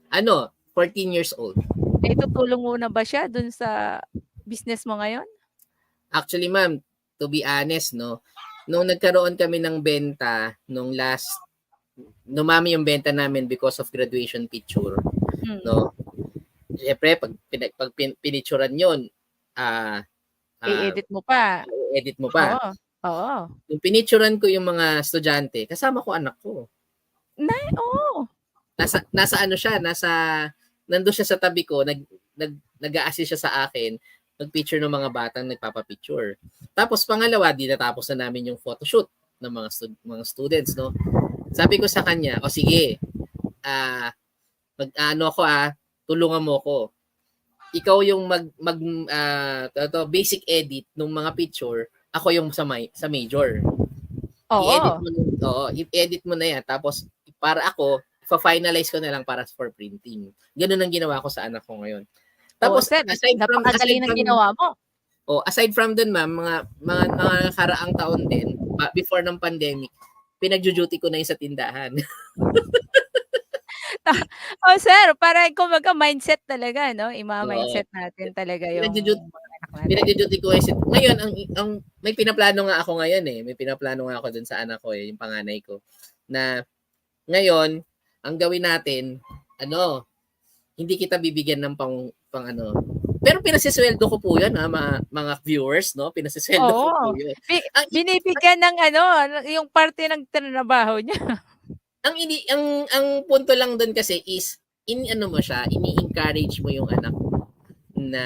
14 years old. Itutulong mo na ba siya dun sa business mo ngayon? Actually, ma'am, to be honest, no, nung nagkaroon kami ng benta numami yung benta namin because of graduation picture, no. Siyempre, pag pinicturean yun, i-edit mo pa. Oo. Yung pinicturean ko yung mga estudyante, kasama ko anak ko. Oo. Nandun siya sa tabi ko, nag-a-assist siya sa akin, nag-picture ng mga batang nagpapapicture. Tapos pangalawa, di natapos na namin yung photoshoot ng mga students, no? Sabi ko sa kanya, o sige, mag-ano ako tulungan mo ko. Ikaw yung basic edit ng mga picture, ako yung sa major. I-edit Oo. mo, i-edit mo na yan. Tapos, para ako, finalize ko na lang para for printing. Ganun ang ginawa ko sa anak ko ngayon. Tapos, Sir, napakagaling ng ginawa mo. aside from dun, ma'am, mga nakaraang taon din, before ng pandemic, pinag-duty ko na yung sa tindahan. Sir, para kumbaga mindset talaga, no? Oo. Ima-mindset natin talaga yung Pinag-duty, mga anak natin. pinag-duty ko ngayon, ang may pinaplano nga ako ngayon May pinaplano nga ako dun sa anak ko yung panganay ko. Na ngayon, ang gawin natin, hindi kita bibigyan ng pang pero pinasisweldo ko po 'yan mga viewers, no? Pinasisweldo ko po 'yun. Binibigyan ng yung parte ng trabaho niya. Ang punto lang doon kasi is ini-encourage mo yung anak na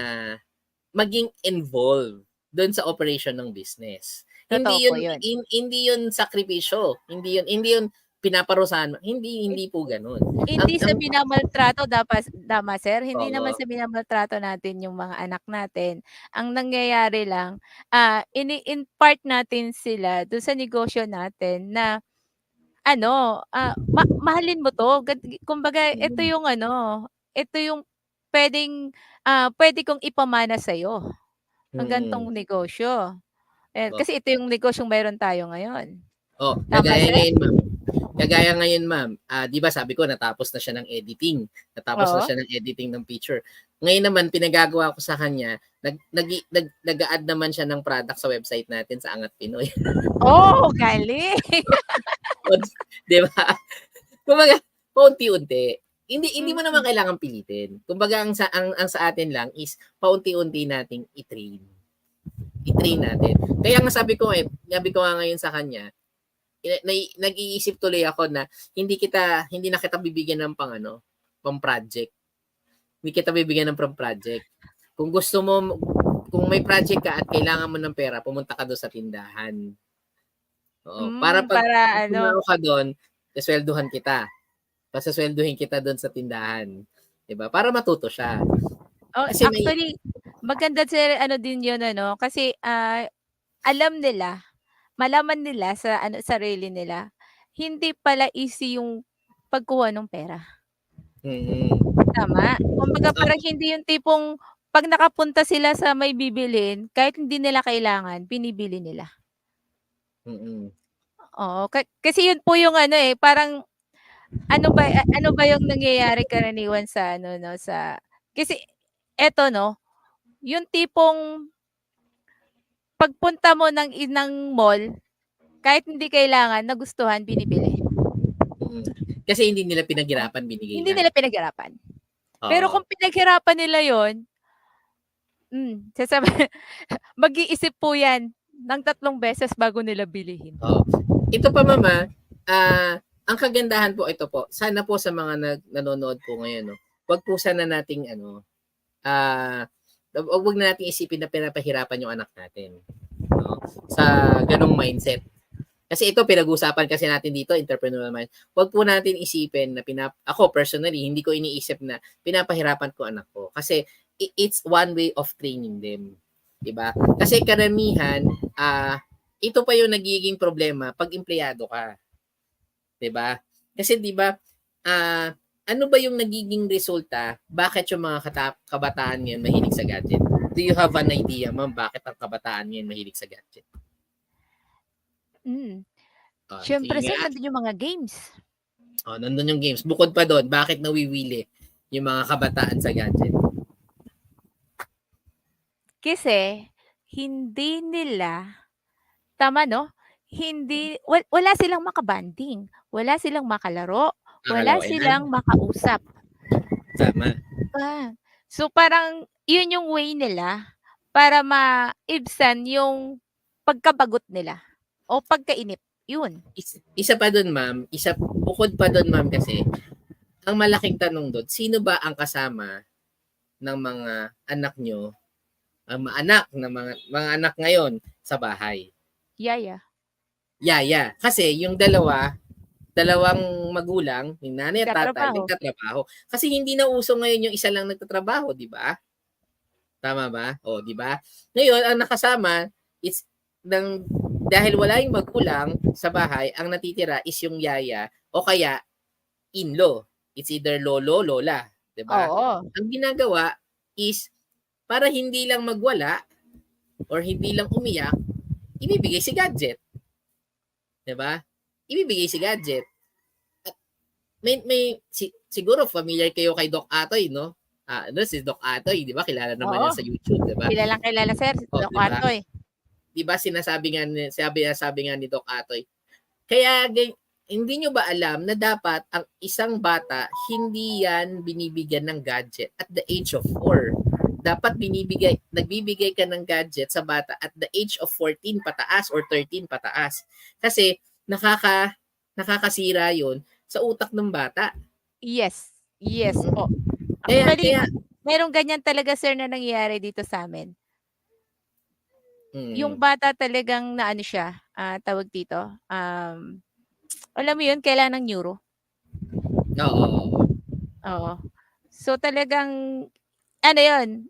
maging involved doon sa operation ng business. Totoo po yun. Hindi yun sakripisyo. Hindi yun pinaparusahan. Hindi po ganoon. Hindi sa binamaltrato tama sir, hindi Oo. naman sa binamaltrato natin yung mga anak natin. Ang nangyayari lang, ini-impart natin sila doon sa negosyo natin na mahalin mo 'to. Kumbaga ito yung pwede kong ipamana sa'yo ang ganitong negosyo. Kasi ito yung negosyong meron tayo ngayon. Tama, sir? Kagaya ngayon, ma'am, 'di ba sabi ko natapos na siya ng editing. Natapos na siya ng editing ng picture. Ngayon naman pinagagawa ko sa kanya, nag-a-add naman siya ng product sa website natin sa Angat Pinoy. Galing. 'Di ba? Kumbaga, paunti-unti. Hindi mo naman kailangan pilitin. Kumbaga ang sa atin lang is paunti-unti nating i-train. I-train natin. Kaya nga sabi ko nga ngayon sa kanya, nag-iisip tuloy ako na hindi na kita bibigyan ng pang project. Hindi kita bibigyan ng pang project. Kung gusto mo, kung may project ka at kailangan mo ng pera, pumunta ka doon sa tindahan. Para ka doon, saswelduhan kita. Pasaswelduhin kita doon sa tindahan. 'Di ba? Para matuto siya. Kasi Actually, maganda sir din 'yun kasi malaman nila sa sarili nila, hindi pala easy yung pagkuha ng pera. Tama? Kumbaga parang hindi yung tipong 'pag nakapunta sila sa may bibilhin, kahit hindi nila kailangan, binibili nila. Oo, kasi yun po yung parang ano ba yung nangyayari karaniwan sa kasi eto yung tipong pagpunta mo ng mall, kahit hindi kailangan, nagustuhan, binibili. Kasi hindi nila pinaghirapan, binigay Hindi lang. nila pinaghirapan. Pero kung pinaghirapan nila yun, mag-iisip po yan ng 3 beses bago nila bilihin. Ito pa mama, ang kagandahan po ito po, sana po sa mga nanonood po ngayon, wag po sana nating wag na nating isipin na pinapahirapan yung anak natin. Sa ganong mindset. Kasi ito pinag-usapan kasi natin dito, entrepreneurial mind. Wag po natin isipin na ako personally, hindi ko iniisip na pinapahirapan ko anak ko. Kasi it's one way of training them. 'Di ba? Kasi karamihan, ito pa yung nagiging problema pag empleyado ka. 'Di ba? Kasi 'di ba, ano ba yung nagiging resulta? Bakit yung mga kabataan ngayon mahilig sa gadget? Do you have an idea, ma'am, bakit ang kabataan ngayon mahilig sa gadget? Siyempre sir, nandun yung mga games. Nandun yung games. Bukod pa doon, bakit nawiwili yung mga kabataan sa gadget? Kasi hindi nila tama wala silang makabanding, wala silang makalaro, wala silang makausap. Tama. So parang yun yung way nila para maibsan yung pagkabagot nila o pagkainip. Yun. Isa pa doon, ma'am. Bukod pa doon, ma'am, kasi ang malaking tanong doon, sino ba ang kasama ng mga anak nyo, ang mga anak ngayon sa bahay? Yaya. Kasi yung dalawa, dalawang magulang, yung nanay at tatay, Nagtatrabaho. nagtatrabaho. Kasi hindi na uso ngayon yung isa lang nagtatrabaho, di ba? Tama ba? O, di ba? Ngayon, ang nakasama, it's, ng, dahil wala yung magulang sa bahay, ang natitira is yung yaya o kaya in-law. It's either lolo, lola. Di ba? Oo. Ang ginagawa is, para hindi lang magwala or hindi lang umiyak, ibibigay si gadget. Di ba? Ibibigay si gadget. At siguro familiar kayo kay Doc Atoy, no? Ano si Doc Atoy, di ba? Kilala naman Oo. yan sa YouTube, di ba? Kilalang kilala, sir. Oh, Doc di ba? Atoy. Di ba sabi nga ni Doc Atoy. Kaya hindi nyo ba alam na dapat ang isang bata hindi yan binibigyan ng gadget at the age of 4. Dapat nagbibigay ka ng gadget sa bata at the age of 14 pataas or 13 pataas. Kasi nakakasira yon sa utak ng bata. Yes. Yes Mm. po. Actually, merong ganyan talaga, sir, na nangyayari dito sa amin. Yung bata talagang na ano siya, tawag dito, alam mo yun, kailangan ng neuro. Oo. Oo. So talagang, ano yun,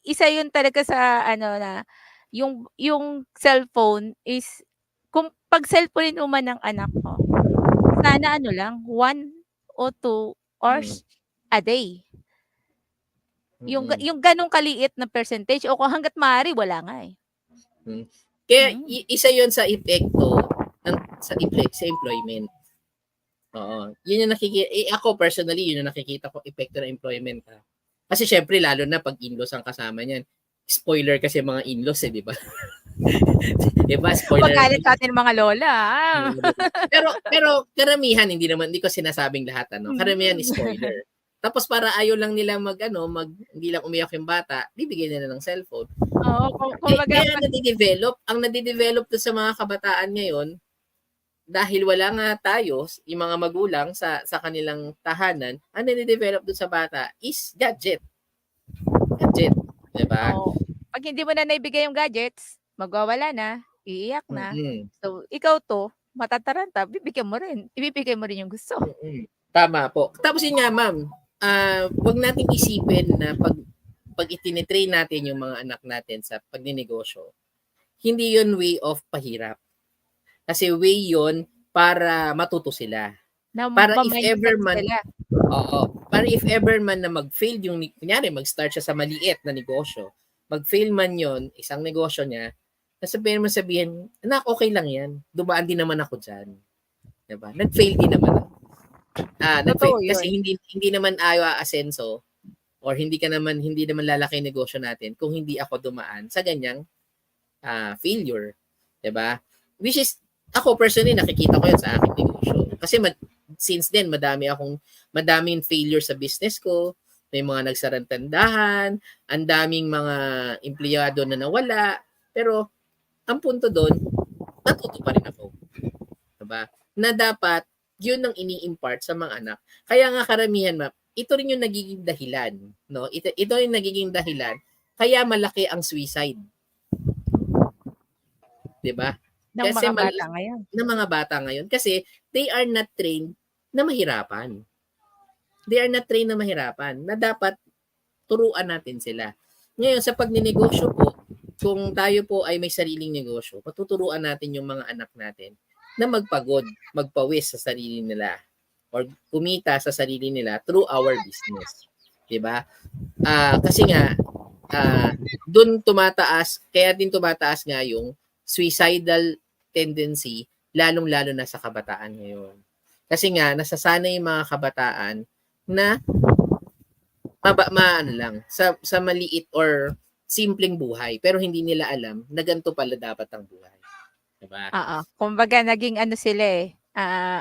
isa yun talaga sa ano na, yung cellphone is, kung pag cellphone man ng anak mo, sana ano lang, 1 o 2 hours a day. Yung ganong kaliit na percentage o kung hangga't maaari wala nga eh. Kaya isa 'yon sa epekto sa employment. Oo. Yun yung ako personally, yun yung nakikita ko epekto ng employment. Kasi syempre lalo na pag in-laws ang kasama niyan. Spoiler kasi mga in-laws di ba? Diba? Spoiler. Magalit sa atin mga lola. Pero karamihan hindi ko sinasabing lahat Karamihan is spoiler. Tapos para ayaw lang nila hindi lang umiyak yung bata, bibigyan nila ng cellphone. Oo, Kaya ang nadidevelop to sa mga kabataan ngayon, dahil wala nga tayo, yung mga magulang sa kanilang tahanan, ang nadidevelop doon sa bata is gadget. Gadget. Diba? Oo. Pag hindi mo na naibigay yung gadgets, magwawala na, iiyak na. So, ikaw to, matataranta, ibibigay mo rin yung gusto. Tama po. Tapos yun nga, ma'am, wag nating isipin na pag itinitrain natin yung mga anak natin sa pagninegosyo, hindi yun way of pahirap. Kasi way yun para matuto sila. Para if ever man, para if ever man na mag-fail kunyari mag-start siya sa maliit na negosyo, mag-fail man yon isang negosyo niya, sabihin, anak, okay lang yan. Dumaan din naman ako dyan. Diba? Nag-fail din naman ako. Kasi hindi naman ayaw asenso or hindi naman lalaki yung negosyo natin kung hindi ako dumaan sa ganyang failure. 'Di ba? Which is ako personally nakikita ko 'yan sa aking negosyo. Kasi since then madaming failure sa business ko. May mga nagsarang tindahan, ang daming mga empleyado na nawala, pero ang punto doon, natuto pa rin ako. 'Di ba? Na dapat yun ang ini-impart sa mga anak. Kaya nga karamihan, ito rin yung nagiging dahilan, no? Ito yung nagiging dahilan kaya malaki ang suicide. 'Di ba? Ng mga bata ngayon kasi they are not trained na mahirapan. They are not trained na mahirapan, na dapat turuan natin sila. Ngayon sa pagninegosyo po, kung tayo po ay may sariling negosyo, patuturuan natin yung mga anak natin na magpagod, magpawis sa sarili nila or kumita sa sarili nila through our business. 'Di ba? Kasi nga doon kaya din tumataas nga yung suicidal tendency lalong-lalo na sa kabataan ngayon. Kasi nga nasasanay yung mga kabataan na sa maliit or simpleng buhay pero hindi nila alam na ganito pala dapat ang buhay. Diba? Kumbaga naging sila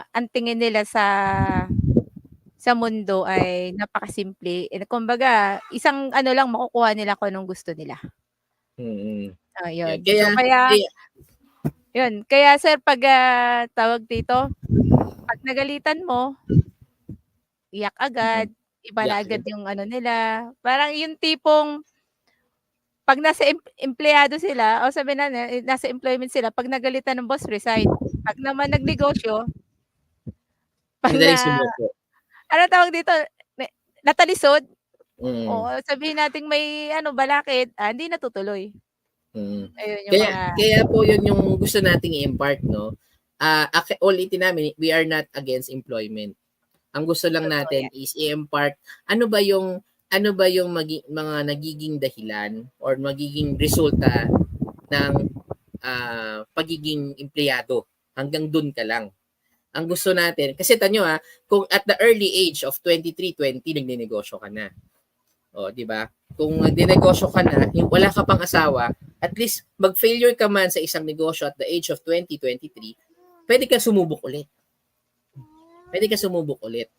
ang tingin nila sa mundo ay napakasimple. Kumbaga isang lang makukuha nila kung anong gusto nila. Yun. Kaya sir pag tawag dito, pag nagalitan mo, iyak agad, iba na agad yung nila. Parang yung tipong pag nasa empleyado sila o sabi na nasa employment sila, pag nagalitan ng boss, resign. Pag naman nagnegosyo, Pag Madaling na sumuko. ano tawag dito, natalisod, Mm. oo, sabihin nating may ano, balakid, hindi natutuloy. Mm. Ayun yung Kaya mga kaya po 'yun yung gusto nating i-impart, no. Ulitin namin, we are not against employment. Ang gusto lang totoo natin yan. is i-impart ano ba yung mga nagiging dahilan or magiging resulta ng pagiging empleyado. Hanggang dun ka lang. Ang gusto natin, kasi tanyo kung at the early age of 23, 20, nagninegosyo ka na. O, di ba? Kung nagninegosyo ka na, wala ka pang asawa, at least mag-failure ka man sa isang negosyo at the age of 20, 23, pwede ka sumubok ulit. Pwede ka sumubok ulit.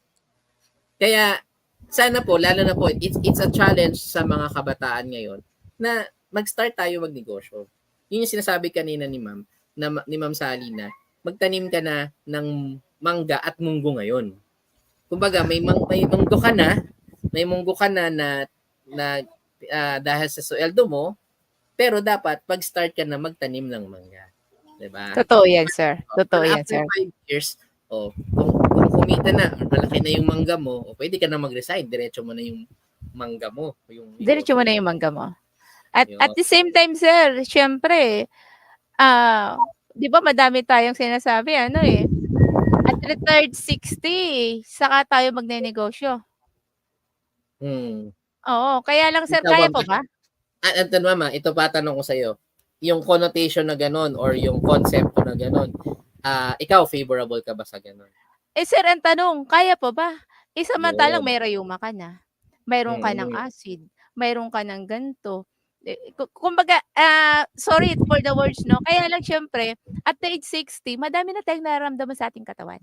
Kaya, sana po, lalo na po, it's a challenge sa mga kabataan ngayon na mag-start tayo magnegosyo. Yun yung sinasabi kanina ni Ma'am, ni Ma'am Sally na magtanim ka na ng mangga at munggo ngayon. Kumbaga, may munggo ka na, dahil sa sweldo mo, pero dapat pag-start ka na magtanim ng mangga. Diba? Totoo yan, sir. Totoo yan, After sir. 5 years, kung kumita na, malaki na yung mangga mo, pwede ka na mag-resign, diretso mo na yung mangga mo. Diretso mo na yung mangga mo. At Yun. at the same time, sir, syempre, 'di ba madami tayong sinasabi at retired 60 saka tayo magnenegosyo. Oo, kaya lang sir, kaya pa ba? At Mama, ito pa tanong ko sa'yo. Yung connotation na ganon or yung concept na ganon, ikaw, favorable ka ba sa ganon? Sir, ang tanong, kaya pa ba? Samantalang Yun. may rayuma ka na, mayroon ka ng Mm. acid, mayroon ka ng ganito. Kumbaga, sorry for the words, no? Kaya lang siyempre, at the age 60, madami na tayong nararamdaman sa ating katawan.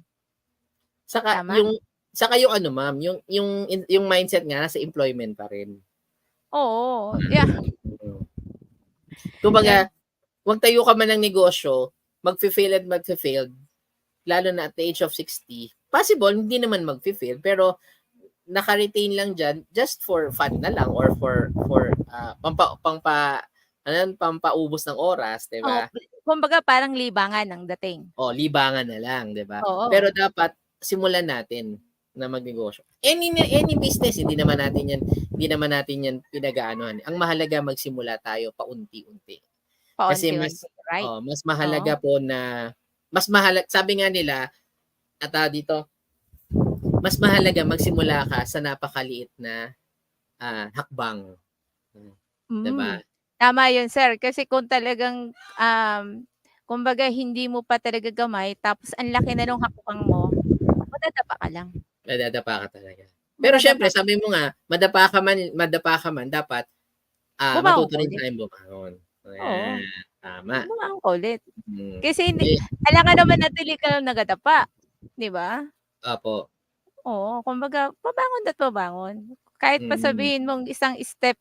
Saka Tama? yung ano, Ma'am, yung mindset nga nasa employment pa rin. Oo, yeah. Kumbaga, wag tayo ka man ng negosyo, mag-fail, lalo na at the age of 60. Possible, hindi naman mag-fail, pero naka-retain lang dyan just for fun na lang or for pampaubos ng oras, di ba? Kumbaga parang libangan ang dating. Libangan na lang, di ba? Oo. Pero dapat simulan natin na magnegosyo. Any business, hindi naman natin yan pinag-aanohan. Ang mahalaga magsimula tayo paunti-unti. Kasi Right. mas mahalaga po na sabi nga nila dito, mas mahalaga magsimula ka sa napakaliit na hakbang. Diba? Tama yun, sir. Kasi kung talagang, kumbaga hindi mo pa talaga gamay, tapos ang laki na nung hakbang mo, madadapa ka lang. Madadapa ka talaga. Pero syempre, sabi mo nga, madapa ka man, dapat matuto rin tayong bumangon. Oo. Tama. Bumangon ka ulit. Kasi kailangan naman natin ka lang nagadapa. Di ba? Opo. Oo. Kumbaga, pabangon at pabangon. Kahit pa sabihin mong isang step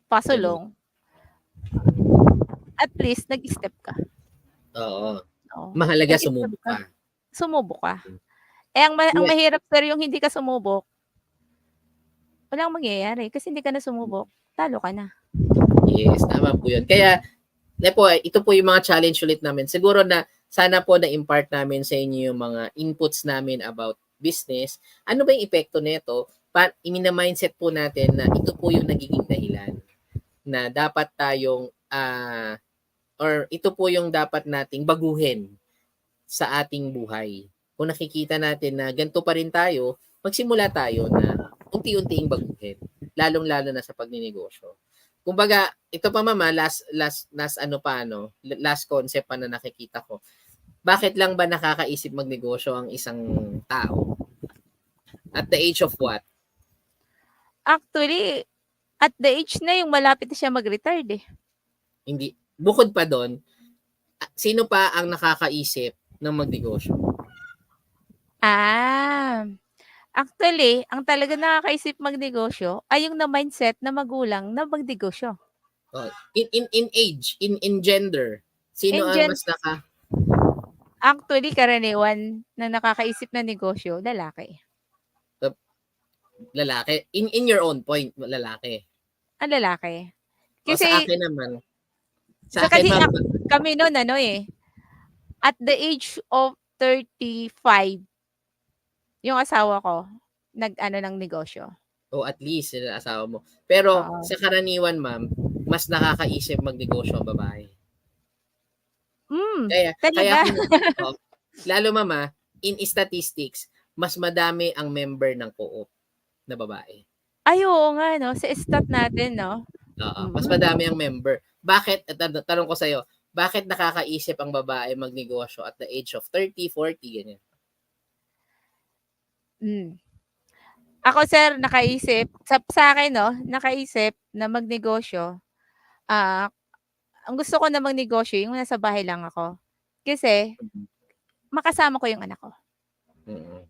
pasulong, at least nag-step ka. Oo. Mahalaga sumubok ka. Sumubok ka. Ang mahirap sir yung hindi ka sumubok, walang mangyayari kasi hindi ka na sumubok, talo ka na. Yes, tama po yun. Kaya, ito po yung mga challenge ulit namin. Siguro na sana po na-impart namin sa inyo yung mga inputs namin about business. Ano ba yung epekto nito? I-mindset po natin na ito po yung nagiging dahilan na dapat tayong or ito po yung dapat nating baguhin sa ating buhay. Kung nakikita natin na ganito pa rin tayo, magsimula tayo na unti-unting baguhin, lalong-lalo na sa pagninegosyo. Kumbaga, ito pa Mama, last concept pa na nakikita ko. Bakit lang ba nakakaisip magnegosyo ang isang tao? At the age of what? Actually, at the age na yung malapit na siya mag-retire Hindi. Bukod pa doon, sino pa ang nakakaisip ng magnegosyo? Actually, ang talaga nakakaisip magnegosyo ay yung na-mindset na magulang na magnegosyo. In age, in gender, sino ang mas Actually, karaniwan na nakakaisip na negosyo, lalaki. Lalaki? In your own point, lalaki? Ang lalaki. Kasi sa akin naman, kami noon at the age of 35, yung asawa ko, nag-ano ng negosyo. O at least, yung asawa mo. Pero Oo. sa karaniwan, ma'am, mas nakakaisip magnegosyo ang babae. Kaya Talaga? oh, lalo mama, in statistics, mas madami ang member ng co-op na babae. Ay, oo nga 'no, sa stat natin 'no? Oo, mas madami ang member. Bakit, tanong ko sa'yo, bakit nakakaisip ang babae magnegosyo at the age of 30, 40, ganyan? Hmm. Ako sir nakaisip, sa akin 'no, nakaisip na magnegosyo, ah, ang gusto ko na magnegosyo yung nasa bahay lang ako. Kasi Mhm. makasama ko yung anak ko. Mm.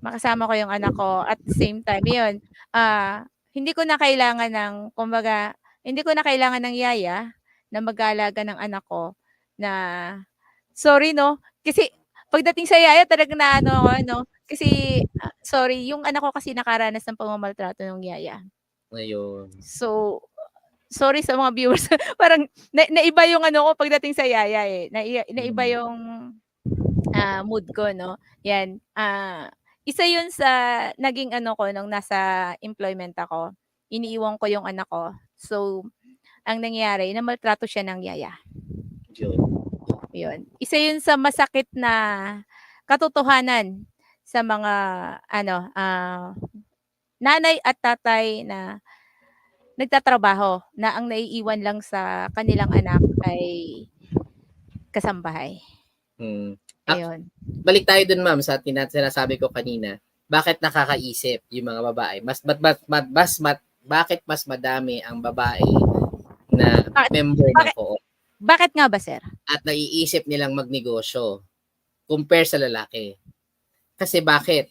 Makasama ko yung anak ko at the same time yun, hindi ko na kailangan ng kumbaga, hindi ko na kailangan ng yaya na mag-aalaga ng anak ko na sorry 'no, kasi pagdating sa yaya talagang naano ako 'no, kasi, sorry yung anak ko kasi nakaranas ng pangmamaltrato ng yaya. Ayun. So, sorry sa mga viewers parang naiba yung ano ko pagdating sa yaya, eh, naiba Mm. yung, mood ko 'no, 'yan. Isa yun sa naging ano ko nung nasa employment ako, iniiwan ko yung anak ko. So, ang nangyari namaltrato siya ng yaya, Yun. yun. Isa yun sa masakit na katotohanan sa mga ano, nanay at tatay na nagtatrabaho na ang naiiwan lang sa kanilang anak ay kasambahay, Mm. ayun. Balik tayo dun ma'am sa sinasabi ko kanina. Bakit nakakaisip yung mga babae? Bakit mas madami ang babae na Bakit member ng bakit co-op bakit nga ba sir? at naiisip nilang magnegosyo compare sa lalaki? Kasi bakit?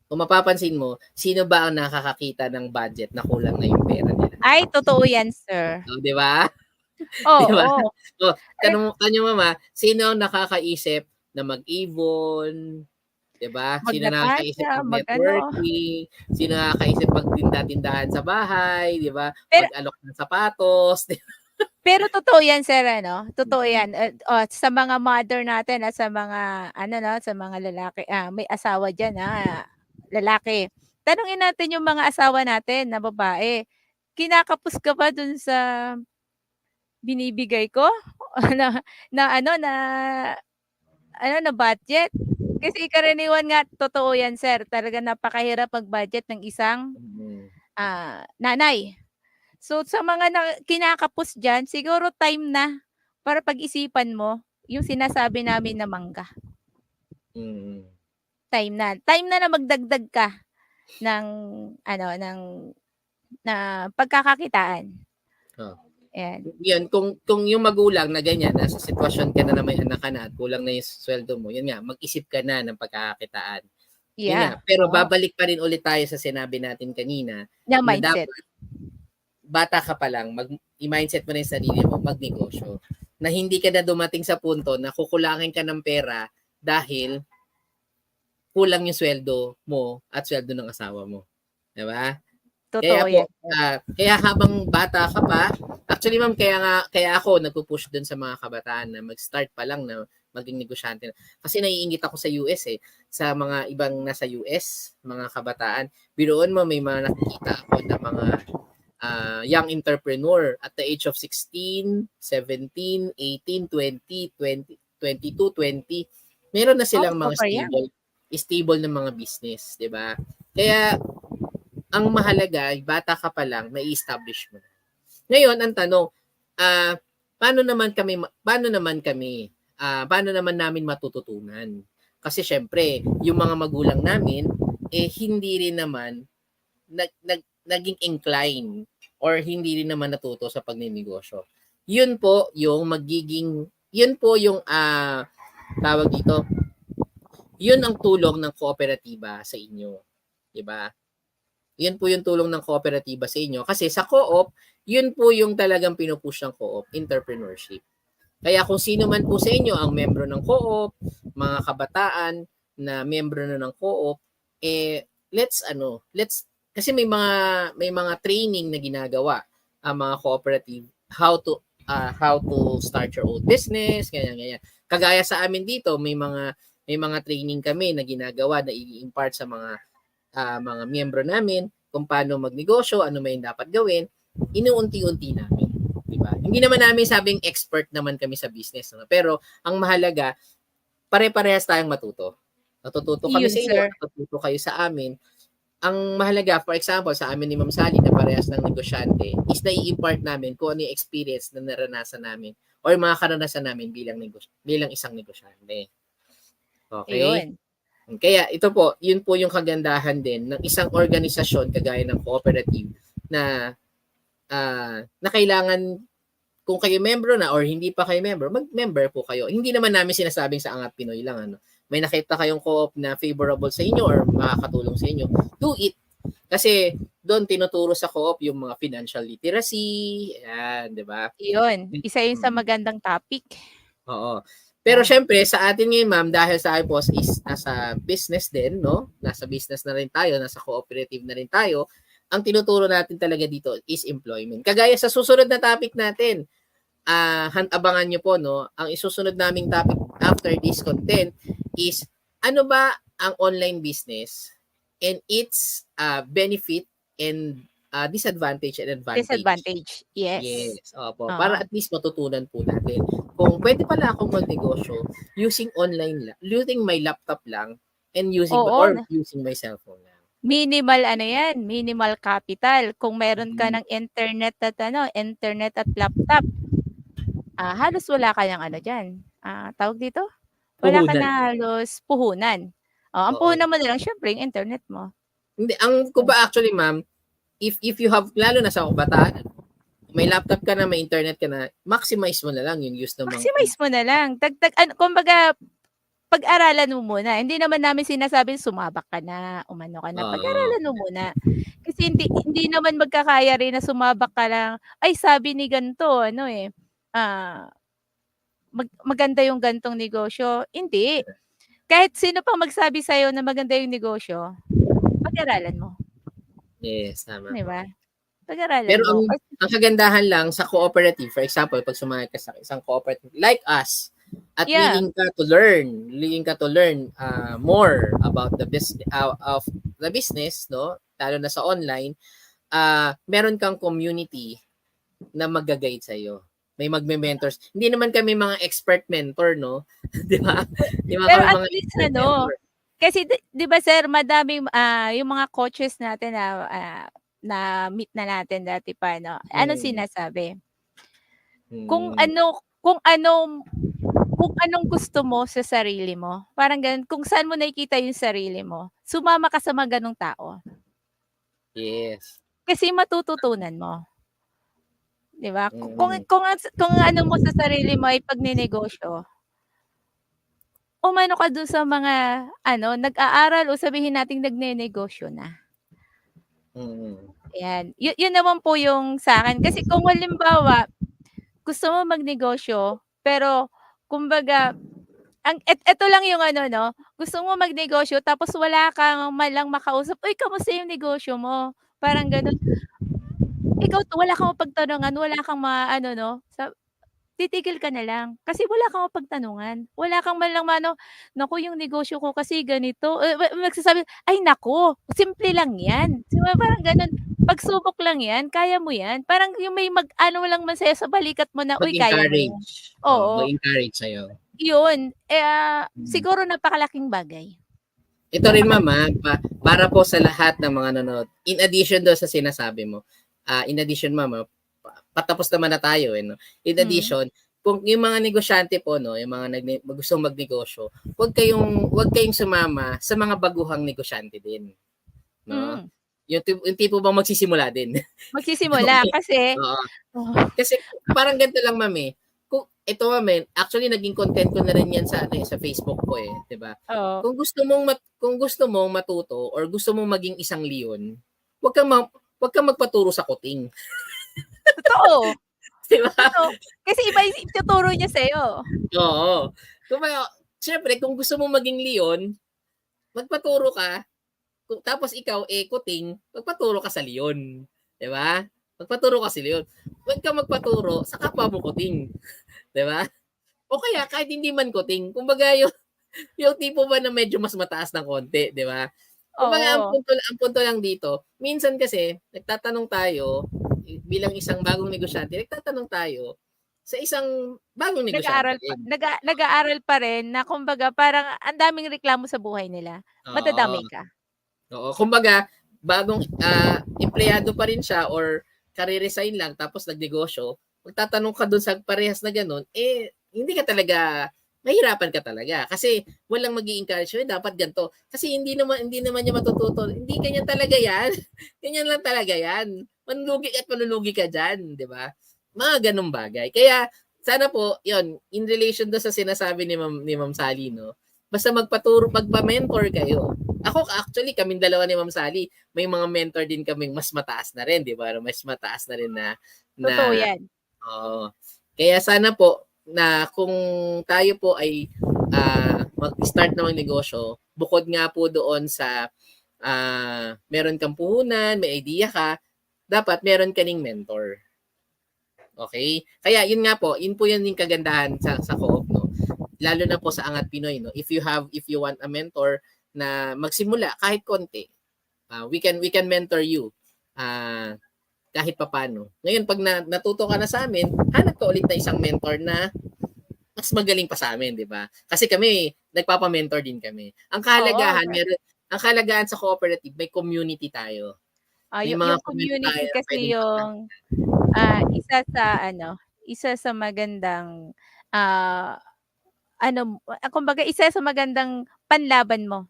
Kung mapapansin mo, sino ba ang nakakakita ng budget na kulang na yung pera nila? Ay totoo yan sir. Oh, 'di ba? 'Di ba? Oo, Oh, eh tanong mama, sino ang nakakaisip na mag-ibon, 'di ba? Sino nakakaisip magnakacha, mag-ano. mag-networking, sino nakakaisip magtinda-tindahan sa bahay, 'di ba? Pero Mag-alok ng sapatos, 'di ba? pero totoo yan sir ano, totoo yan, sa mga mother natin at sa mga ano 'no, sa mga lalaki, may asawa diyan, lalaki. Tanungin natin yung mga asawa natin na babae, kinakapos ka ba dun sa binibigay ko na na ano, na budget? Kasi karaniwan nga totoo yan sir, talagang napakahirap mag-budget ng isang, Mm. nanay. So, sa mga kinakapos diyan siguro time na para pag-isipan mo yung sinasabi namin na mangga. Mm. Time na na magdagdag ka ng ano, na pagkakakitaan, Oh. ayan. Yun, kung yung magulang na ganyan, nasa sitwasyon ka na may anak ka na at kulang na yung sweldo mo, yun nga, mag-isip ka na ng pagkakakitaan. Yun nga, Yeah, pero oo, babalik pa rin ulit tayo sa sinabi natin kanina na na mindset. dapat bata ka pa lang, i-mindset mo na yung sarili mo, magnegosyo. Na hindi ka na dumating sa punto na kukulangin ka ng pera dahil kulang yung sweldo mo at sweldo ng asawa mo. Diba? Kaya Totoo po, yan, kaya habang bata ka pa, actually ma'am, kaya ako nagpo-push dun sa mga kabataan na mag-start pa lang na maging negosyante. Kasi naiingit ako sa US sa mga ibang nasa US, mga kabataan. Biroon mo, may mga nakikita ako na mga young entrepreneur at the age of 16, 17, 18, 20, 20, 22, 20. Meron na silang mga super young. stable na mga business, 'di ba? Kaya ang mahalaga, bata ka pa lang, may establish mo na. Ngayon, ang tanong, paano naman namin matututunan? Kasi syempre, yung mga magulang namin, hindi rin naman naging incline or hindi rin naman natuto sa pagninegosyo. Yun po yung tawag dito, yun ang tulong ng kooperatiba sa inyo. 'Di ba? Yun po yung tulong ng kooperatiba sa inyo. Kasi sa co-op, yun po yung talagang pinupush ng co-op, entrepreneurship. Kaya kung sino man po sa inyo ang membro ng co-op, mga kabataan na membro na ng co-op, kasi may mga training na ginagawa ang mga cooperative, how to start your own business, ganyan. Kagaya sa amin dito, may may mga training kami na ginagawa na i-impart sa mga miyembro namin kung paano magnegosyo, ano may dapat gawin, inuunti-unti namin. Diba? Hindi naman namin sabing expert naman kami sa business. No? Pero ang mahalaga, pare-parehas tayong matuto. Natututo kami Yun, sa inyo, sir. natututo kayo sa amin. Ang mahalaga, for example, sa amin ni Ma'am Sally na parehas ng negosyante, is na-i-impart namin kung ano yung experience na naranasan namin or mga karanasan namin bilang isang negosyante. Okay? Ayun. Kaya ito po, yun po yung kagandahan din ng isang organisasyon kagaya ng cooperative na na kailangan kung kayo membro na or hindi pa kayo member, mag-member po kayo. Hindi naman namin sinasabing sa Angat Pinoy lang. Ano. May nakita kayong co-op na favorable sa inyo or makakatulong sa inyo, do it. Kasi doon tinuturo sa co-op yung mga financial literacy, yan, di ba? Yun. Isa yun sa magandang topic. Oo. Pero syempre, sa atin ngayon, ma'am, dahil sa IPOS is nasa business din, no? Nasa business na rin tayo, nasa cooperative na rin tayo, ang tinuturo natin talaga dito is employment. Kagaya sa susunod na topic natin, abangan nyo po, no? Ang isusunod naming topic after this content is, ano ba ang online business and its benefit and disadvantage and advantage. Disadvantage. Yes. Yes. Opo. Para at least matutunan po natin kung pwede pala akong magnegosyo using using my laptop lang and using my cellphone lang. Minimal minimal capital. Kung meron ka ng internet at laptop, halos wala ka ng diyan. Tawag dito? Wala ka Puhunan. na halos puhunan. Ang Oo. puhunan mo na lang syempre yung internet mo. Hindi, ang kuba actually, ma'am, if you have, lalo na sa kabataan, may laptop ka na, may internet ka na, maximize mo na lang yung use ng mga. Maximize mo na lang. Kumbaga, pag-aralan mo muna. Hindi naman namin sinasabing sumabak ka na, umano ka na. Pag-aralan mo muna. Kasi hindi naman magkakaya rin na sumabak ka lang. Ay, sabi ni ganito, maganda yung gantong negosyo. Hindi. Kahit sino pang magsabi sa'yo na maganda yung negosyo, pag-aralan mo. Yes, tama. Diba? Pag-aralan Pero mo. ang kagandahan lang sa cooperative, for example, pag sumali ka sa isang cooperative like us, at willing ka to learn more about the business of the business, no? Lalo na sa online, meron kang community na mag-guide sa iyo. May magme-mentors. Hindi naman kami mga expert mentor, no? Di ba? Pero at least kasi 'di ba sir, madaming yung mga coaches natin na meet na natin dati pa, no? Ano sinasabi? Kung anong gusto mo sa sarili mo, parang ganun, kung saan mo nakikita yung sarili mo, sumama ka sa mga ganung tao. Yes. Kasi matututunan mo. 'Di ba? Kung ano mo sa sarili mo ay pagnenegosyo, umano ka dun sa mga nag-aaral o sabihin nating nagnenegosyo na. Yan. Yun naman po yung sa akin. Kasi kung halimbawa, gusto mo magnegosyo, pero kumbaga, ito lang yung gusto mo magnegosyo tapos wala kang malang makausap, uy, kamusta yung negosyo mo? Parang ganun. Ikaw wala kang mapagtanungan, wala kang titigil ka na lang. Kasi wala kang mapagtanungan. Wala kang man lang naku, yung negosyo ko kasi ganito. Magsasabi, ay naku, simple lang yan. Diba, parang ganun. Pagsubok lang yan, kaya mo yan. Parang yung may lang man sa'yo sa balikat mo na, uy, kaya mo yan. Oo. Mag-encourage sa'yo. Yun. Siguro napakalaking bagay. Ito rin, mama, para po sa lahat ng mga nanonood, in addition doon sa sinasabi mo, mama, patapos naman na tayo, no? In addition, kung yung mga negosyante po, no, yung mga gustong magnegosyo, huwag kayong sumama sa mga baguhang negosyante din. No? Yung tipo bang magsisimula din. Magsisimula kasi kasi parang ganito lang, ma'am, Kung ito, ma'am, actually naging content ko na rin yan sa Facebook ko, 'di ba? Kung gusto mong matuto or gusto mong maging isang leon, huwag kang magpaturo sa kuting. Totoo. Diba? Kasi iba yung ituturo niya sa'yo. Oo. Siyempre, kung gusto mong maging leon, magpaturo ka. Tapos ikaw, kuting, magpaturo ka sa leon. Diba? Magpaturo ka sa leon. Huwag kang magpaturo sa kapwa mo kuting. Diba? O kaya, kahit hindi man kuting, kumbaga Yung tipo ba na medyo mas mataas ng konti, 'di ba? Kumbaga Oo. ang punto lang dito, minsan kasi nagtatanong tayo bilang isang bagong negosyante, nagtatanong tayo sa isang bagong negosyante Nag-aaral pa rin. nag-aaral pa rin na kumbaga parang ang daming reklamo sa buhay nila, Oo. madadamay ka. Oo, kumbaga bagong empleyado pa rin siya or kare-resign lang tapos nagnegosyo, magtatanong ka dun sa parehas na gano'n, eh hindi ka talaga mahirapan ka talaga kasi walang mag-i-encourage sa'yo dapat ganito. Kasi hindi naman niya matututo, hindi ganyan talaga 'yan. Ganyan lang talaga 'yan. Manlulugi at manlulugi ka diyan, 'di ba? Mga gano'ng bagay. Kaya sana po 'yon, in relation do sa sinasabi ni Ma'am Sally 'no, basta magpa-mentor kayo. Ako actually kaming dalawa ni Ma'am Sally, may mga mentor din kaming mas mataas na rin, 'di ba? Mas mataas na rin na Totoo na 'yan. oo. Kaya sana po na kung tayo po ay mag-start na magnegosyo, bukod nga po doon sa meron kang puhunan, may idea ka, dapat meron ka ring mentor. Okay? Kaya yun nga po, yun po yun yung kagandahan sa co-op, no? Lalo na po sa Angat Pinoy, no? If you want a mentor na magsimula kahit konti, we can mentor you. Kahit papano. Ngayon, pag natuto ka na sa amin, hanap ka ulit na isang mentor na mas magaling pa sa amin, di ba? Kasi kami, nagpapa-mentor din kami. Oo, Ang kalagahan sa cooperative, may community tayo. May mga yung community tayo community na kasi pwedeng yung, isa sa magandang, ah, kumbaga isa sa magandang panlaban mo.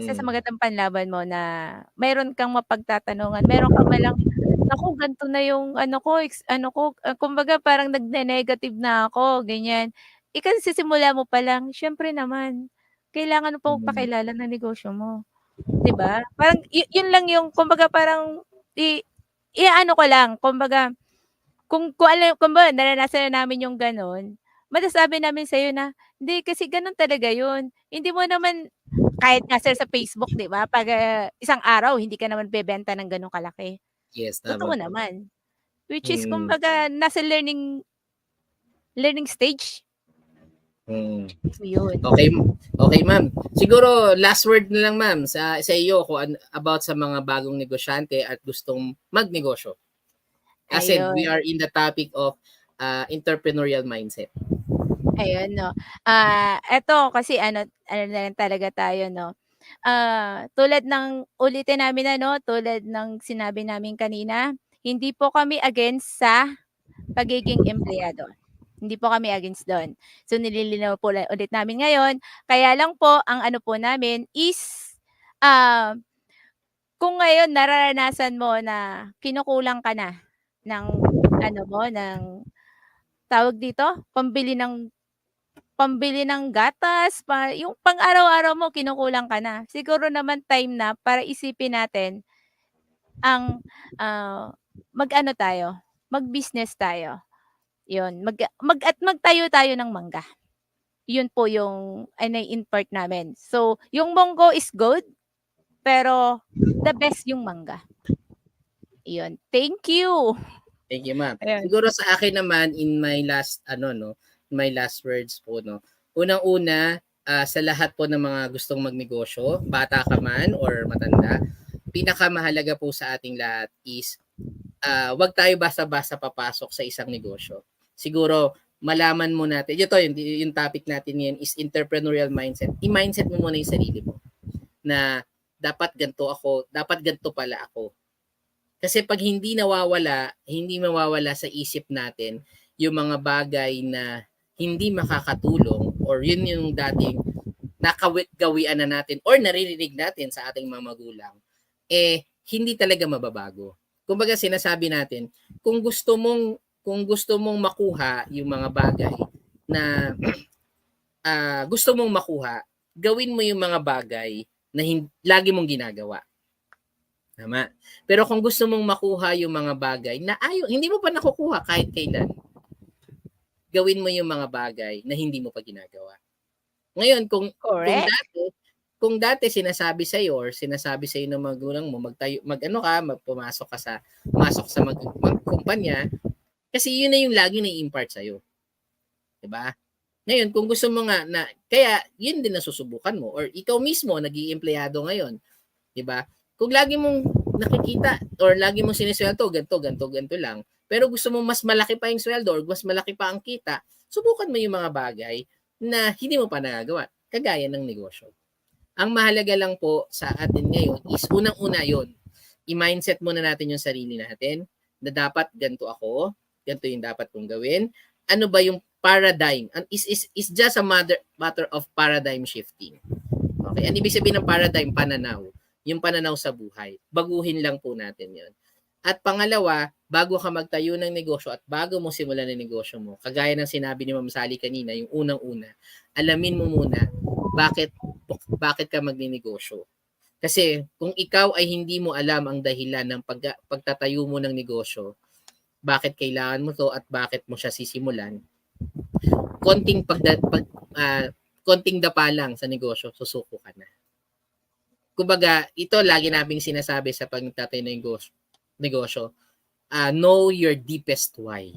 Isa sa Mm. magandang panlaban mo na meron kang mapagtatanungan, meron ka man lang, "Naku gan'to na yung ano ko, kumbaga parang nagne-negative na ako," ganyan. Ikasisimula mo pa lang, siyempre naman kailangan mo pa Mm. magpakilala ng negosyo mo, 'di ba? Parang yun lang yung kumbaga parang i i-aano ko lang, kumbaga kung kumbaga naranasan na namin yung gano'n, masasabi namin sa'yo na, "Hindi kasi gano'n talaga yun. Hindi mo naman." Kahit nga sir sa Facebook 'di ba, 'pag, isang araw hindi ka naman bebenta ng gano'n kalaki. Yes, tama Totoo po. naman, which is Mm. kumbaga nasa learning stage, Mm. yun. Okay, okay ma'am. Siguro last word na lang ma'am sa iyo kung about sa mga bagong negosyante at gustong magnegosyo. As in, we Ayun, are in the topic of entrepreneurial mindset. ayun 'no. Eto kasi ano na lang talaga tayo 'no, tulad ng ulitin namin ano, tulad ng sinabi namin kanina, hindi po kami against sa pagiging empleyado. Hindi po kami against do'n. So, nililinaw po ulit namin ngayon, kaya lang po ang ano po namin is, ah, kung ngayon nararanasan mo na kinukulang ka na ng ano mo, ng tawag dito, pambili ng gatas, yung pang-araw-araw mo kinukulang ka na. Siguro naman time na para isipin natin ang, mag-ano tayo, mag-business tayo. 'Yun, magtayo tayo ng mangga. 'Yun po yung in-impart namin. So, yung monggo is good, pero the best yung mangga. 'Yun, thank you. Thank you, ma'am. Ayun. Siguro sa akin naman in my last no, my last words po no. Unang-una, sa lahat po ng mga gustong magnegosyo, bata ka man or matanda, pinakamahalaga po sa ating lahat is wag tayo basta-basta papasok sa isang negosyo. Siguro malaman mo natin, ito yung topic natin ngayon is entrepreneurial mindset. I-mindset mo muna yung sarili mo na dapat ganito ako, dapat ganito pala ako. Kasi pag hindi mawawala sa isip natin yung mga bagay na hindi makakatulong or yun yung dating gawian na natin or naririnig natin sa ating mga magulang, eh hindi talaga mababago. Kumbaga sinasabi natin, kung gusto mong makuha yung mga bagay na gusto mong makuha, gawin mo yung mga bagay na lagi mong ginagawa. Tama. Pero kung gusto mong makuha yung mga bagay na hindi mo pa nakukuha kahit kailan, gawin mo yung mga bagay na hindi mo pa ginagawa. Ngayon, Correct. kung dati sinasabi sa iyo or sinasabi sa ng magulang mo pumasok sa kumpanya kasi yun na yung lagi na i-impart sa iyo. 'Di ba? Ngayon, kung gusto mo nga na, kaya yun din nasusubukan mo or ikaw mismo naging empleyado ngayon, 'di ba? Kung lagi mong nakikita or lagi mong sinisweldo ganto lang, pero gusto mo mas malaki pa yung sweldo or mas malaki pa ang kita, subukan mo yung mga bagay na hindi mo pa nagagawa, kagaya ng negosyo. Ang mahalaga lang po sa atin ngayon is unang-una yon. I-mindset muna natin yung sarili natin na dapat ganito ako, ganito yung dapat kong gawin. Ano ba yung paradigm? Is just a matter of paradigm shifting. Okay? Ano ibig sabihin ng paradigm? Pananaw. Yung pananaw sa buhay. Baguhin lang po natin yon. At pangalawa, bago ka magtayo ng negosyo at bago mo simulan ng negosyo mo, kagaya ng sinabi ni Ma'am Sally kanina, yung unang-una, alamin mo muna bakit ka magninegosyo. Kasi kung ikaw ay hindi mo alam ang dahilan ng pagtatayo mo ng negosyo, bakit kailangan mo to at bakit mo siya sisimulan, konting dapa lang sa negosyo, susuko ka na. Kumbaga, ito lagi naming sinasabi sa pagtatayo ng negosyo, know your deepest why.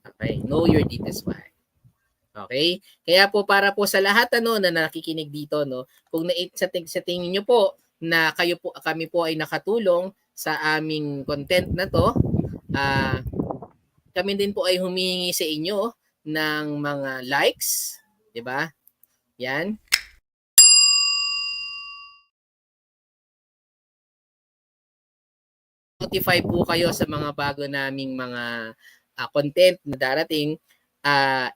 Okay? Know your deepest why. Okay? Kaya po para po sa lahat na nakikinig dito, kung sa tingin niyo po na kami po ay nakatulong sa aming content na to, kami din po ay humihingi sa inyo ng mga likes, 'di ba? Yan. Notify po kayo sa mga bago naming mga content na darating,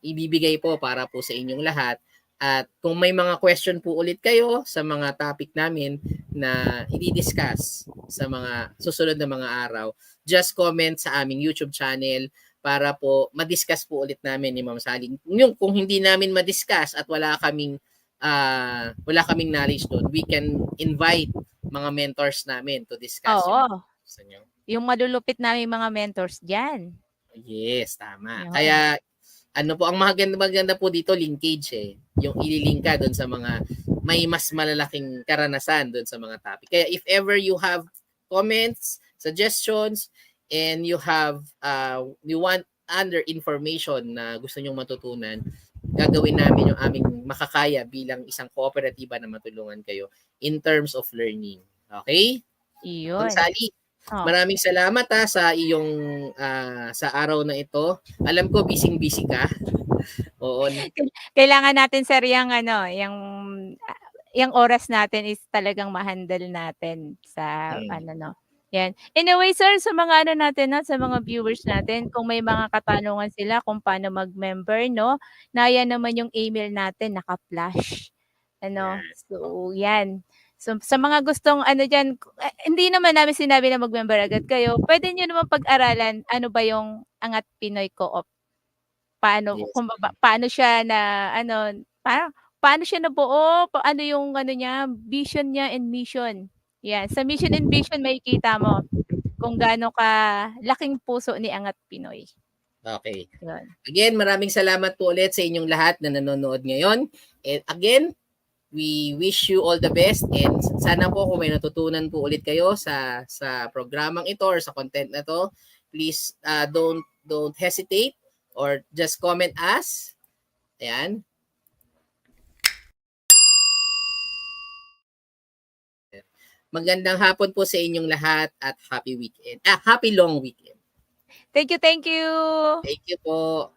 ibibigay po para po sa inyong lahat. At kung may mga question po ulit kayo sa mga topic namin na i-discuss sa mga susunod na mga araw, just comment sa aming YouTube channel para po ma-discuss po ulit namin ni Ma'am Sally. Yung kung hindi namin ma-discuss at wala kaming knowledge doon, we can invite mga mentors namin to discuss. Oo. Sa inyo. Yung malulupit namin mga mentors diyan. Yes, tama. Yun. Kaya po ang maganda po dito linkage yung ililink ka doon sa mga may mas malalaking karanasan doon sa mga topic. Kaya if ever you have comments, suggestions, and you want under information na gusto nyong matutunan, gagawin namin yung aming makakaya bilang isang kooperatiba na matulungan kayo in terms of learning. Okay? Iyon. Sally, maraming salamat sa iyong sa araw na ito. Alam ko busy ka. Oo. Kailangan natin sir yung oras natin is talagang ma-handle natin sa yan. Anyway sir, sa mga natin sa mga viewers natin, kung may mga katanungan sila kung paano mag-member yan naman yung email natin naka-flash. So yan. So, sa mga gustong diyan, hindi naman namin sinabi na mag-member agad kayo. Pwede niyo naman pag-aralan ano ba yung Angat Pinoy Co-op. Paano siya na paano siya nabuo, ano yung niya, vision niya and mission. Yan, sa mission and vision makikita mo kung gaano ka laking puso ni Angat Pinoy. Okay. Yan. Again, maraming salamat po ulit sa inyong lahat na nanonood ngayon. And again, we wish you all the best and sana po kung may natutunan po ulit kayo sa programang ito or sa content na to, please don't hesitate or just comment us. Ayan. Magandang hapon po sa inyong lahat at happy weekend. Happy long weekend. Thank you. Thank you po.